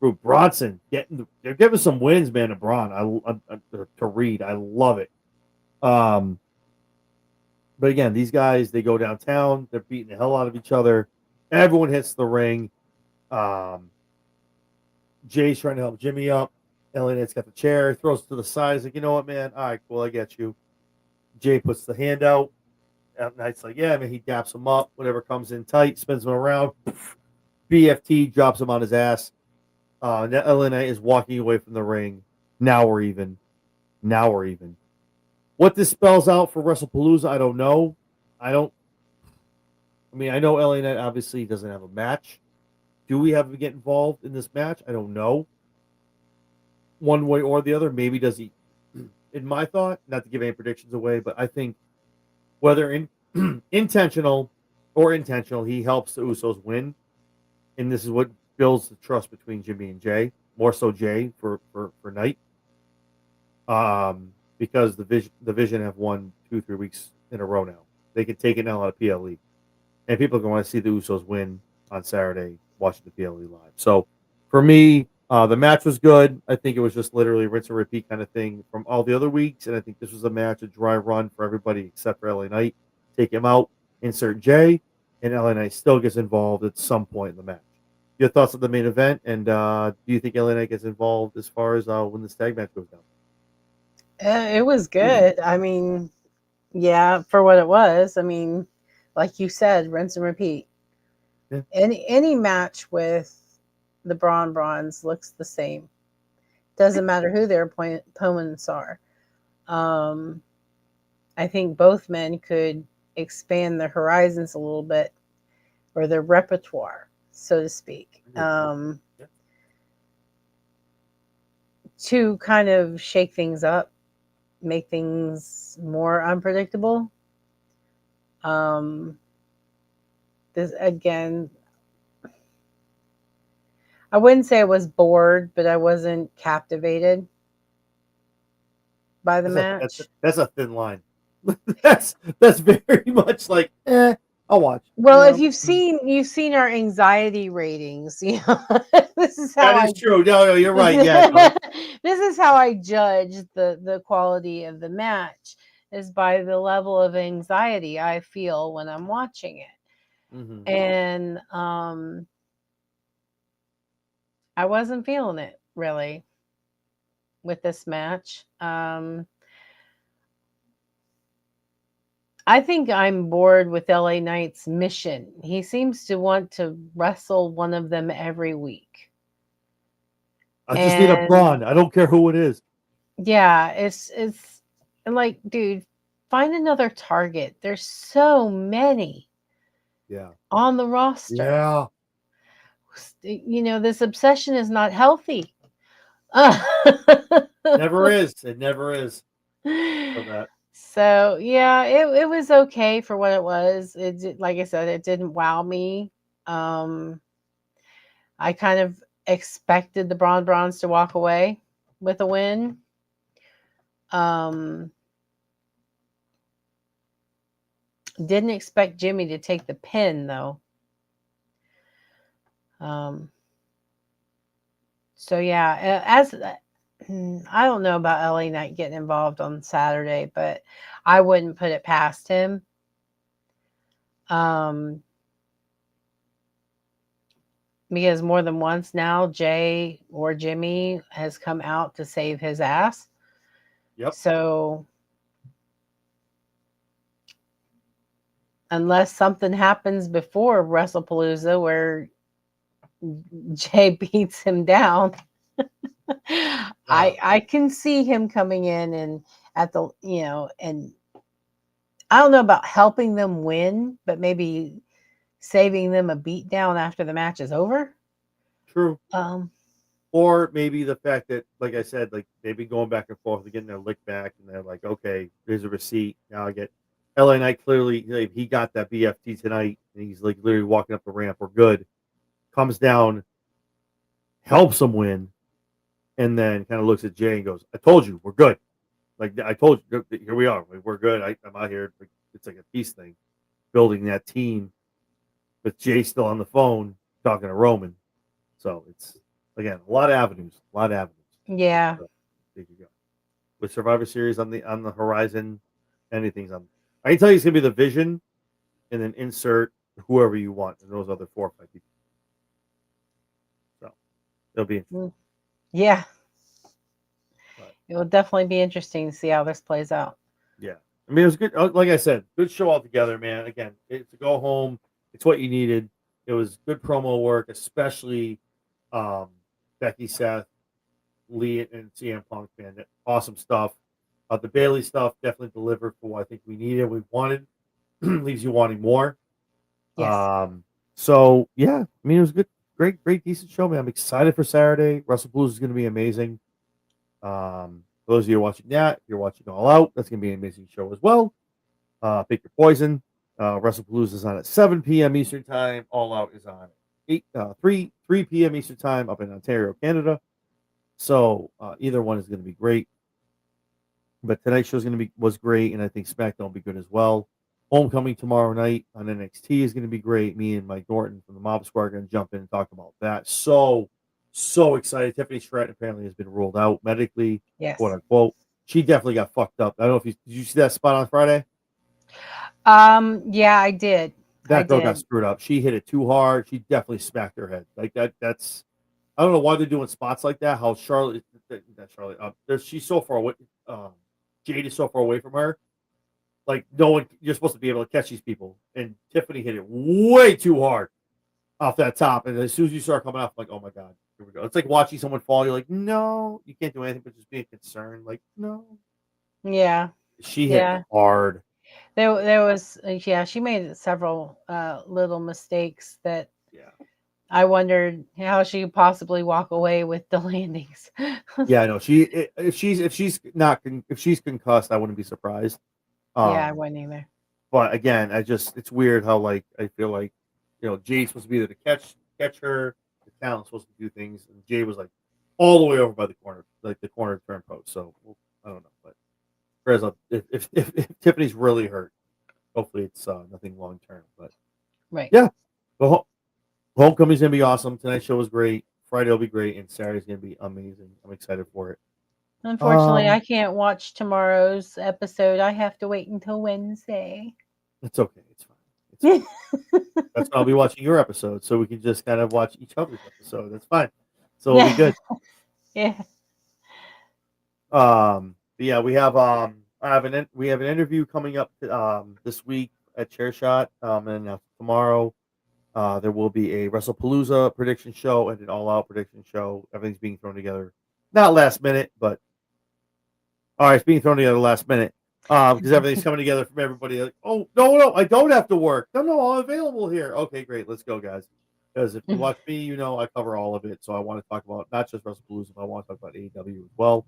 through Bronson they're giving some wins, man, to Braun. To Reed, I love it. But again, these guys, they go downtown. They're beating the hell out of each other. Everyone hits the ring. Jay's trying to help Jimmy up. LA Knight's got the chair, throws it to the side. He's like, you know what, man? All right, cool, I get you. Jay puts the hand out. Knight's like, yeah, man. He daps him up. Whatever comes in tight, spins him around. BFT drops him on his ass. LA Knight is walking away from the ring. Now we're even. What this spells out for Wrestlepalooza, I don't know. I know LA Knight obviously doesn't have a match. Do we have him get involved in this match? I don't know. One way or the other. Maybe does he, in my thought, not to give any predictions away, but I think whether intentional or intentional, he helps the Usos win. And this is what builds the trust between Jimmy and Jay. More so Jay for Knight. Because the Vision have won 2-3 weeks in a row now. They can take it now out of PLE. And people are going to want to see the Usos win on Saturday watching the PLE live. So for me, the match was good. I think it was just literally rinse and repeat kind of thing from all the other weeks. And I think this was a match, a dry run for everybody except for LA Knight. Take him out, insert Jay, and LA Knight still gets involved at some point in the match. Your thoughts on the main event, and do you think LA Knight gets involved as far as when this tag match goes down? It was good. I mean, yeah, for what it was. I mean, like you said, rinse and repeat. Yeah. Any match with the Bronze looks the same. Doesn't matter who their opponents are. I think both men could expand their horizons a little bit, or their repertoire, so to speak, to kind of shake things up, make things more unpredictable. This again, I wouldn't say I was bored, but I wasn't captivated by the match. That's a thin line. that's very much like I'll watch. Well, You if know? you've seen our anxiety ratings, this is how That is true. No, you're right. Yeah. No. this is how I judge the quality of the match is by the level of anxiety I feel when I'm watching it. Mm-hmm. And I wasn't feeling it really with this match. I think I'm bored with LA Knight's mission. He seems to want to wrestle one of them every week. I just need a And brawn. I don't care who it is. yeah, it's like, dude, find another target. There's so many Yeah. on the roster. Yeah. This obsession is not healthy. Never is. It never is. For that. So yeah, it was okay for what it was. Like I said, it didn't wow me. I kind of expected the Bronze to walk away with a win. Didn't expect Jimmy to take the pin though. So yeah, as I don't know about LA Knight getting involved on Saturday, but I wouldn't put it past him. Because more than once now, Jay or Jimmy has come out to save his ass. Yep. So unless something happens before Wrestlepalooza where Jay beats him down, I can see him coming in and at the and I don't know about helping them win, but maybe saving them a beat down after the match is over. True. Or maybe the fact that, like I said, like they've been going back and forth, they're getting their lick back, and they're like, okay, there's a receipt. Now I get LA Knight clearly, like, he got that BFT tonight, and he's like literally walking up the ramp. We're good. Comes down, helps him win, and then kind of looks at Jay and goes, I told you, we're good. Like I told you, here we are. We're good. I'm out here. Like, it's like a peace thing, building that team, with Jay still on the phone talking to Roman. So it's, again, a lot of avenues. Yeah. So, there you go. With Survivor Series on the horizon, anything's on. I can tell you it's gonna be the Vision, and then insert whoever you want, and those other 4 or 5 people. So it'll be interesting. Yeah. But, it will definitely be interesting to see how this plays out. yeah, I mean, it was good. Like I said, good show altogether, man. Again, it's a go home. It's what you needed. It was good promo work, especially Becky, Seth, Lee, and CM Punk, man. Awesome stuff. The Bailey stuff definitely delivered for what I think we needed. We wanted. Leaves you wanting more. Yes. So yeah, I mean, it was good, great, decent show, man. I'm excited for Saturday. Wrestlepalooza is going to be amazing. For those of you watching that, you're watching All Out. That's going to be an amazing show as well. Pick your poison. Wrestlepalooza is on at 7 p.m. Eastern time. All Out is on 3 p.m. Eastern time up in Ontario, Canada. So either one is going to be great. But tonight's show was great, and I think SmackDown will be good as well. Homecoming tomorrow night on NXT is going to be great. Me and Mike Norton from the Mob Squad are going to jump in and talk about that. So excited. Tiffany Stratton apparently has been ruled out medically, Yes. quote unquote. She definitely got fucked up. I don't know if did you see that spot on Friday? Yeah, I did. That girl got screwed up. She hit it too hard. She definitely smacked her head. Like that's I don't know why they're doing spots like that. How Charlotte, not Charlotte, she's so far away. Jade is so far away from her. Like no one, you're supposed to be able to catch these people. And Tiffany hit it way too hard off that top. And as soon as you start coming off, I'm like, oh my god, here we go. It's like watching someone fall. You're like, no, you can't do anything but just being concerned. Like, no. Yeah. She hit it hard. There was she made several little mistakes that I wondered how she could possibly walk away with the landings. Yeah, I know. If she's concussed, I wouldn't be surprised. I wouldn't either. But again, it's weird how, like, I feel like, Jay's supposed to be there to catch her. The talent's supposed to do things, and Jay was like all the way over by the corner, like the corner turn post. So I don't know, but if Tiffany's really hurt, hopefully it's nothing long term. But Right. yeah, the Homecoming's gonna be awesome. Tonight's show was great. Friday will be great, and Saturday's gonna be amazing. I'm excited for it. Unfortunately, I can't watch tomorrow's episode. I have to wait until Wednesday. It's okay. It's fine. It's fine. That's why I'll be watching your episode, so we can just kind of watch each other's episode. That's fine. So it'll be good. Yeah. But yeah, we have we have an interview coming up this week at Chairshot, and tomorrow there will be a Wrestlepalooza prediction show and an All Out prediction show. Everything's being thrown together, not last minute, but all right, it's being thrown together last minute because everything's coming together from everybody. Like, oh no, I don't have to work. No, I'm available here. Okay, great, let's go, guys. Because if you watch me, you know I cover all of it. So I want to talk about not just Wrestlepalooza, but I want to talk about AEW as well.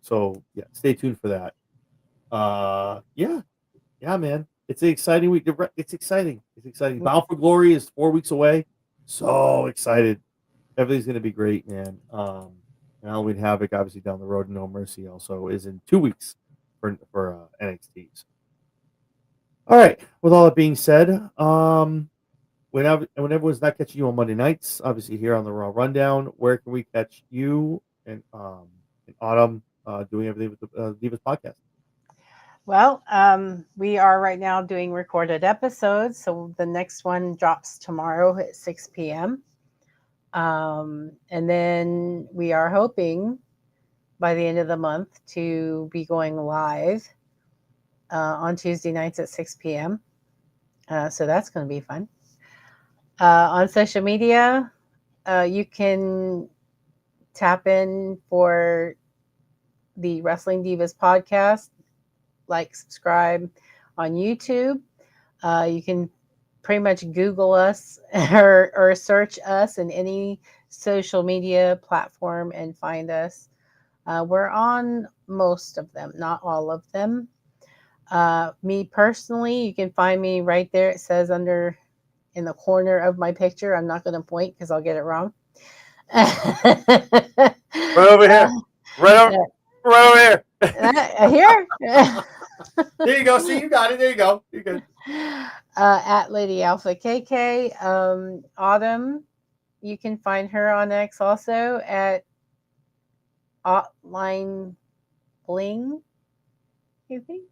So yeah, stay tuned for that. Yeah, man, it's an exciting week. It's exciting. Bound for Glory is 4 weeks away. So excited. Everything's gonna be great, man. And Halloween Havoc, obviously down the road, and No Mercy also is in 2 weeks for NXTs. All right. With all that being said, when everyone's not catching you on Monday nights, obviously here on the Raw Rundown, where can we catch you and Autumn doing everything with the Divas podcast? Well, we are right now doing recorded episodes, so the next one drops tomorrow at 6 p.m. And then we are hoping by the end of the month to be going live on Tuesday nights at 6 p.m. So that's going to be fun. On social media, you can tap in for the Wrestling Divas podcast, like, subscribe on YouTube. You can pretty much Google us or search us in any social media platform and find us. We're on most of them, not all of them. Me personally, you can find me right there. It says under in the corner of my picture. I'm not going to point because I'll get it wrong. Right over here. Right over here. Here? There you go. See, you got it. There you go. You're good. At Lady Alpha KK. Autumn, you can find her on X also at Hotline Bling, you think?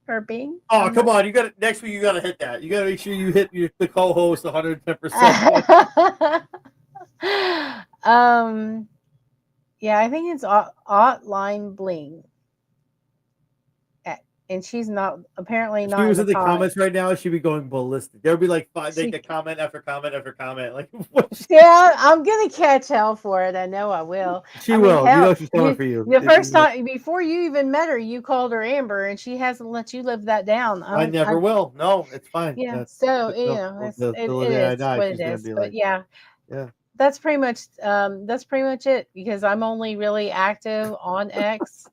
Or Bing? Oh, come on. You got it. Next week, you got to hit that. You got to make sure you hit the co-host 110%. Yeah, I think it's Hotline Bling. And she's not apparently If not. she was in the comments right now, she'd be going ballistic. There would be like comment after comment after comment. Like, yeah, I'm gonna catch hell for it. I know I will. She will. Hell, you know she's coming for you. The first time before you even met her, you called her Amber, and she hasn't let you live that down. I never will. No, it's fine. Yeah. It is what it is. But yeah. That's pretty much it because I'm only really active on X.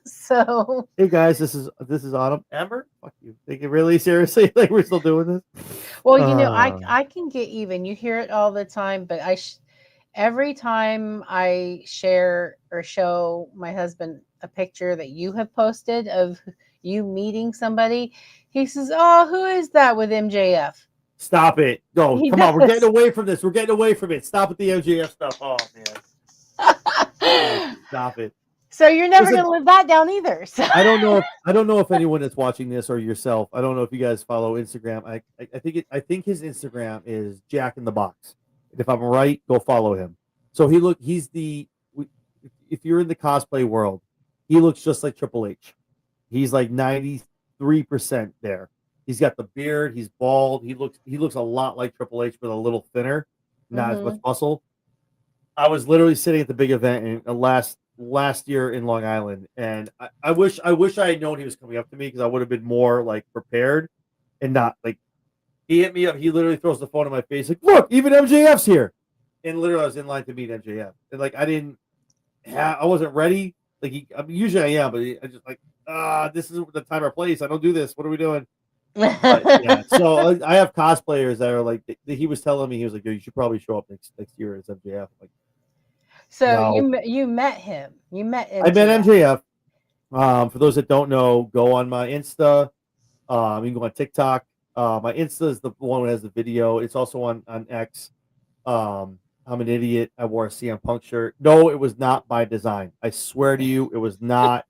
So hey guys, this is Autumn. Amber, fuck you. Take it really seriously. Like we're still doing this. Well, I can get even. You hear it all the time, but every time I share or show my husband a picture that you have posted of you meeting somebody, he says, "Oh, who is that with MJF?" Stop it. No, come on. We're getting away from this. We're getting away from it. Stop with the MJF stuff. Oh, man. Stop it. So you're never going to live that down either. So. I don't know if anyone that's watching this or yourself, I don't know if you guys follow Instagram. I think his Instagram is Jack in the Box. And if I'm right, go follow him. So if you're in the cosplay world, he looks just like Triple H. He's like 93% there. He's got the beard. He's bald. He looks a lot like Triple H, but a little thinner, not as much muscle. I was literally sitting at the big event last year in Long Island, and I wish I had known he was coming up to me because I would have been more like prepared and not like he hit me up. He literally throws the phone in my face like, "Look, even MJF's here," and literally I was in line to meet MJF, and like I wasn't ready. Like usually I am, but I just like this is the time or place. I don't do this. What are we doing? But, yeah, so I have cosplayers that are like he was telling me, he was like, "Yo, you should probably show up next year as MJF." I'm like, so no. you met him. You met MJF. I met MJF. For those that don't know, go on my Insta You can go on TikTok. My Insta is the one that has the video. It's also on X. I'm an idiot. I wore a CM Punk shirt. No, it was not by design. I swear to you, it was not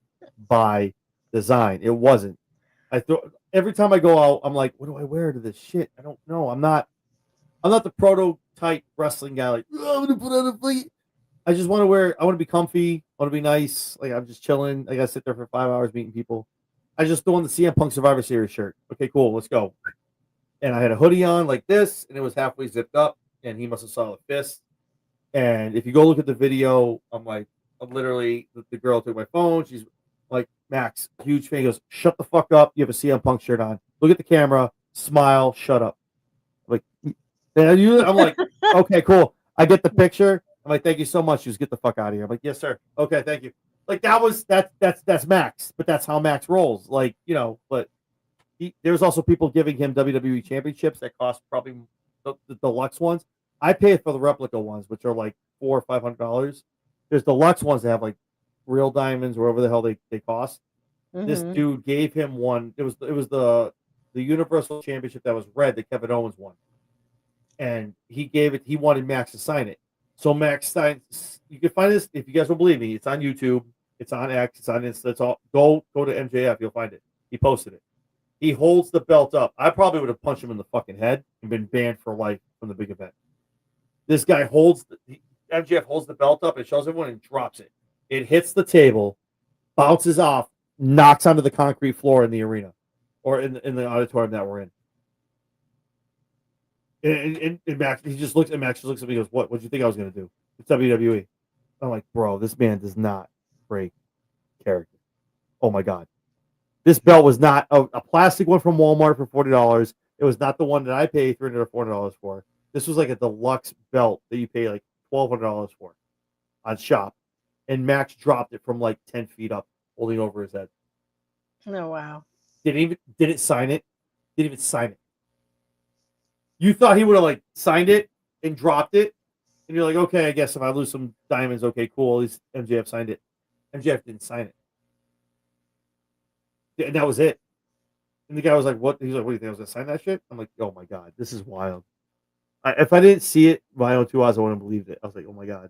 by design. It wasn't. Every time I go out, I'm like, what do I wear to this shit? I don't know. I'm not the prototype wrestling guy. Like, oh, I'm gonna put on a fight. I just want to wear. I want to be comfy. I want to be nice. Like I'm just chilling. I gotta sit there for 5 hours meeting people. I just threw on the CM Punk Survivor Series shirt. Okay, cool. Let's go. And I had a hoodie on like this, and it was halfway zipped up. And he must have saw the fist. And if you go look at the video, I'm literally the girl took my phone. She's like, Max, huge fan. He goes, shut the fuck up. You have a CM Punk shirt on. Look at the camera. Smile. Shut up. I'm like, okay, cool. I get the picture. I'm like, thank you so much. She goes, get the fuck out of here. I'm like, yes, sir. Okay, thank you. Like that's Max, but that's how Max rolls. Like, but there's also people giving him WWE championships that cost probably the deluxe ones. I pay for the replica ones, which are like $400 or $500. There's deluxe ones that have like real diamonds, wherever the hell they cost. Mm-hmm. This dude gave him one. It was the Universal Championship that was red that Kevin Owens won, and he gave it. He wanted Max to sign it. So Max signed. You can find this if you guys don't believe me. It's on YouTube. It's on X. It's on Insta. It's all. Go to MJF. You'll find it. He posted it. He holds the belt up. I probably would have punched him in the fucking head and been banned for life from the big event. This guy MJF holds the belt up and shows everyone and drops it. It hits the table, bounces off, knocks onto the concrete floor in the arena or in the auditorium that we're in. And Max, he just looks at Max, looks at me and goes, what do you think I was going to do? It's WWE. I'm like, bro, this man does not break character. Oh my God. This belt was not a plastic one from Walmart for $40. It was not the one that I paid $300 or $400 for. This was like a deluxe belt that you pay like $1,200 for on shop. And Max dropped it from like 10 feet up, holding over his head. Oh, wow. Didn't sign it. Didn't even sign it. You thought he would have like signed it and dropped it. And you're like, okay, I guess if I lose some diamonds, okay, cool. At least MJF signed it. MJF didn't sign it. And that was it. And the guy was like, what? He's like, what do you think? I was going to sign that shit? I'm like, oh my God, this is wild. If I didn't see it with my own 2 eyes, I wouldn't have believed it. I was like, oh my God.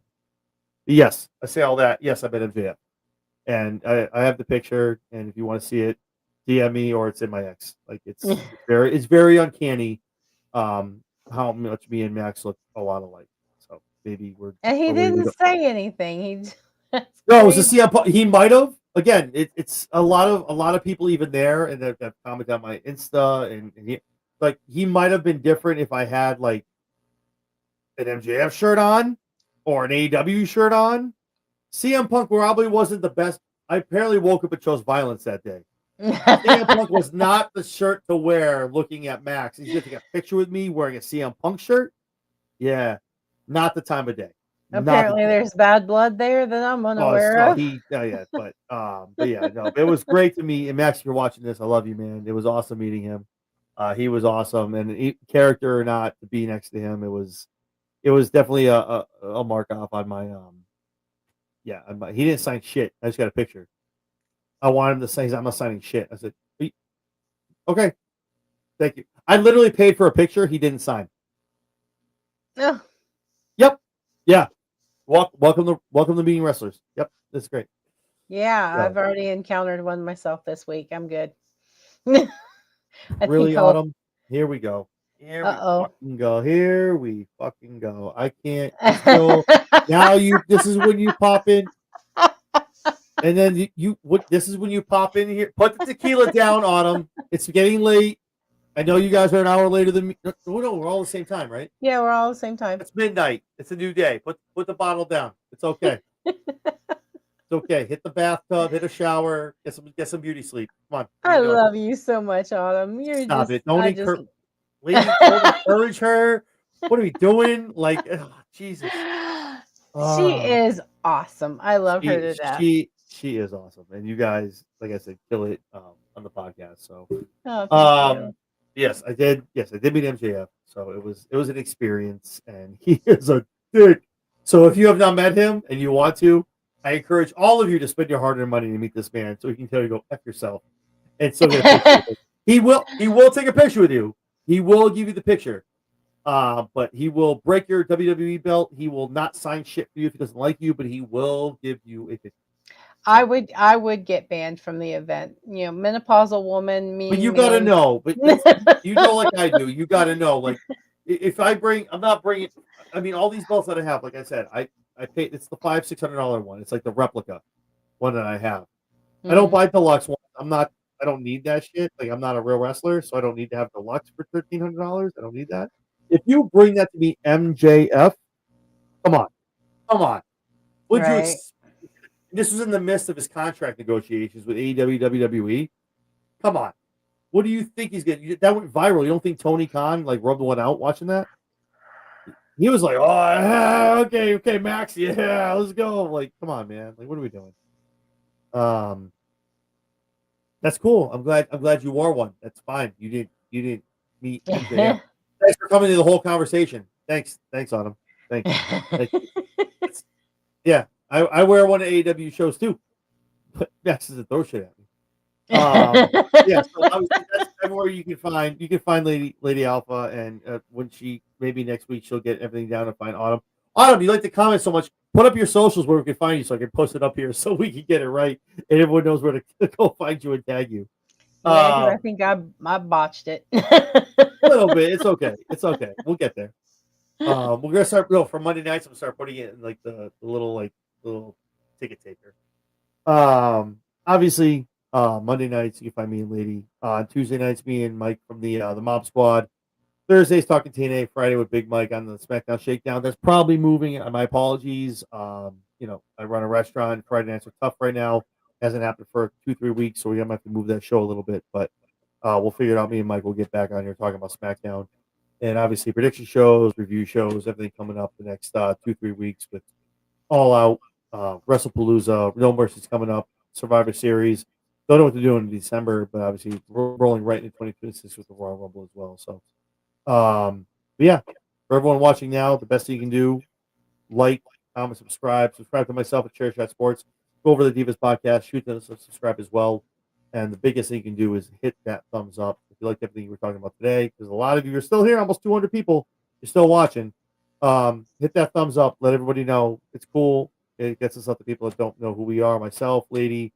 But yes, I say all that. Yes, I bet MJF. And I have the picture. And if you want to see it, DM me or it's in my X. Like it's very uncanny how much me and Max look a lot alike. So maybe and he didn't say anything. No, it was a CM Punk. He might have. Again, it's a lot of people even there and that comment on my Insta and he might have been different if I had like an MJF shirt on or an AEW shirt on. CM Punk probably wasn't the best. I apparently woke up and chose violence that day. CM Punk was not the shirt to wear looking at Max. He's going to take a picture with me wearing a CM Punk shirt. Yeah, not the time of day. Apparently, there's bad blood there that I'm unaware of. But yeah, no, it was great to meet. And Max, if you're watching this, I love you, man. It was awesome meeting him. He was awesome, and character or not, to be next to him, it was definitely a mark off on my he didn't sign shit. I just got a picture. I wanted him to say I'm not signing shit. I said, okay, thank you. I literally paid for a picture he didn't sign. Oh. Yep. Yeah. Welcome to meeting wrestlers. Yep, that's great. Yeah, I've already encountered one myself this week. I'm good. Really, Autumn? Here we go. Here we fucking go. I can't. Now this is when you pop in. And then this is when you pop in here. Put the tequila down, Autumn. It's getting late. I know you guys are an hour later than me. No, we're all the same time, right? Yeah, we're all the same time. It's midnight. It's a new day. Put the bottle down. It's okay. It's okay. Hit the bathtub. Hit a shower. Get some beauty sleep. Come on. I love you so much, Autumn. Stop it. Don't encourage. Ladies, don't encourage her. What are we doing? Like, Jesus. She is awesome. I love her to death. She is awesome, and you guys, like I said, kill it on the podcast. So, thank you. Yes, I did. Yes, I did meet MJF. So it was an experience, and he is a dick. So if you have not met him and you want to, I encourage all of you to spend your hard-earned money to meet this man, so he can tell you to go F yourself, and still get a picture. He will take a picture with you. He will give you the picture. But he will break your WWE belt. He will not sign shit for you if he doesn't like you, but he will give you a picture. I would get banned from the event. You know, menopausal woman, But you mean gotta man. know. But you know, like I do, you gotta know. Like if I'm not bringing. I mean, all these belts that I have, like I said, I paid. It's the $600 one. It's like the replica one that I have. I don't buy deluxe ones. I don't need that shit. Like I'm not a real wrestler, so I don't need to have deluxe for $1,300. I don't need that. If you bring that to me, MJF, come on. Would you? Right. This was in the midst of his contract negotiations with AEW, WWE. Come on. What do you think he's getting? That went viral. You don't think Tony Khan like rubbed one out watching that? He was like, "Oh, okay, Max, yeah, let's go." Like, come on, man. Like, what are we doing? That's cool. I'm glad you wore one. That's fine. You didn't meet MJF. Thanks for coming to the whole conversation. Thanks, Autumn. Thanks. Yeah, I wear one at AEW shows too. But Max doesn't throw shit at me. Yeah, so obviously that's everywhere you can find Lady Alpha, and when she maybe next week she'll get everything down and find Autumn. Autumn, you like to comment so much. Put up your socials where we can find you, so I can post it up here so we can get it right, and everyone knows where to go find you and tag you. Yeah, because I think I botched it. A little bit. It's okay. We'll get there. We're gonna start for Monday nights. I'm gonna start putting it in like the little ticket taker. Obviously, Monday nights you can find me and Lady. On Tuesday nights, me and Mike from the Mob Squad. Thursdays talking TNA. Friday with Big Mike on the SmackDown Shakedown. That's probably moving. My apologies. I run a restaurant. Friday nights are tough right now. Hasn't happened for 2-3 weeks, so we might have to move that show a little bit. But we'll figure it out. Me and Mike will get back on here talking about SmackDown. And obviously prediction shows, review shows, everything coming up the next 2-3 weeks with All Out, Wrestlepalooza, No Mercy's coming up, Survivor Series. Don't know what to do in December, but obviously we're rolling right into 2026 with the Royal Rumble as well. So, but yeah, for everyone watching now, the best thing you can do, like, comment, subscribe to myself at Chair Shot Sports. Go over to the Divas podcast, shoot them, subscribe as well. And the biggest thing you can do is hit that thumbs up if you liked everything we're talking about today, because a lot of you are still here, almost 200 people. You're still watching. Hit that thumbs up. Let everybody know it's cool. It gets us up to people that don't know who we are. Myself, Lady,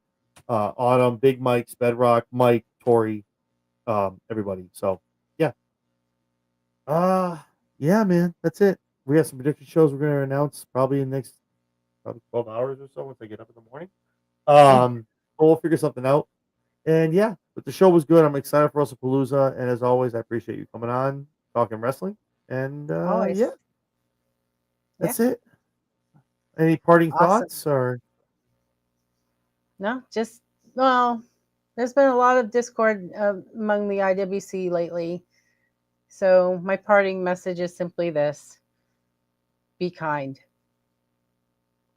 Autumn, Big Mike, Bedrock, Mike, Tori, everybody. So yeah. Yeah, man. That's it. We have some prediction shows we're gonna announce probably in the next 12 hours or so once I get up in the morning. We'll figure something out. And yeah, but the show was good. I'm excited for Wrestlepalooza. And as always, I appreciate you coming on, talking wrestling. And yeah, that's it. Any parting thoughts or? No, just, well, there's been a lot of discord among the IWC lately. So my parting message is simply this: be kind.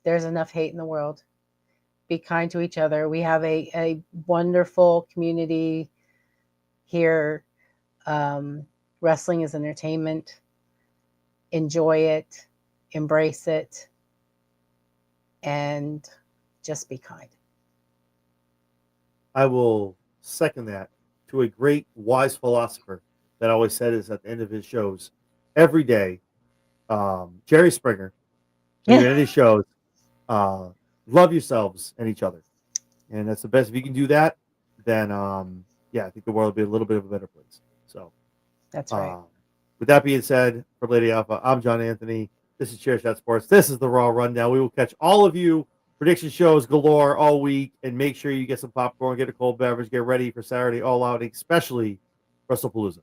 There's enough hate in the world. Be kind to each other. We have a wonderful community here. Wrestling is entertainment. Enjoy it, embrace it, and just be kind. I will second that to a great wise philosopher that always said is at the end of his shows every day, Jerry Springer, at the end of his shows, love yourselves and each other. And that's the best. If you can do that, then yeah, I think the world will be a little bit of a better place. So that's right. With that being said, for Lady Alpha, I'm John Anthony. This is Chair Shot Sports. This is the Raw Rundown. We will catch all of you prediction shows galore all week, and make sure you get some popcorn, get a cold beverage, get ready for Saturday All Out, especially Wrestlepalooza.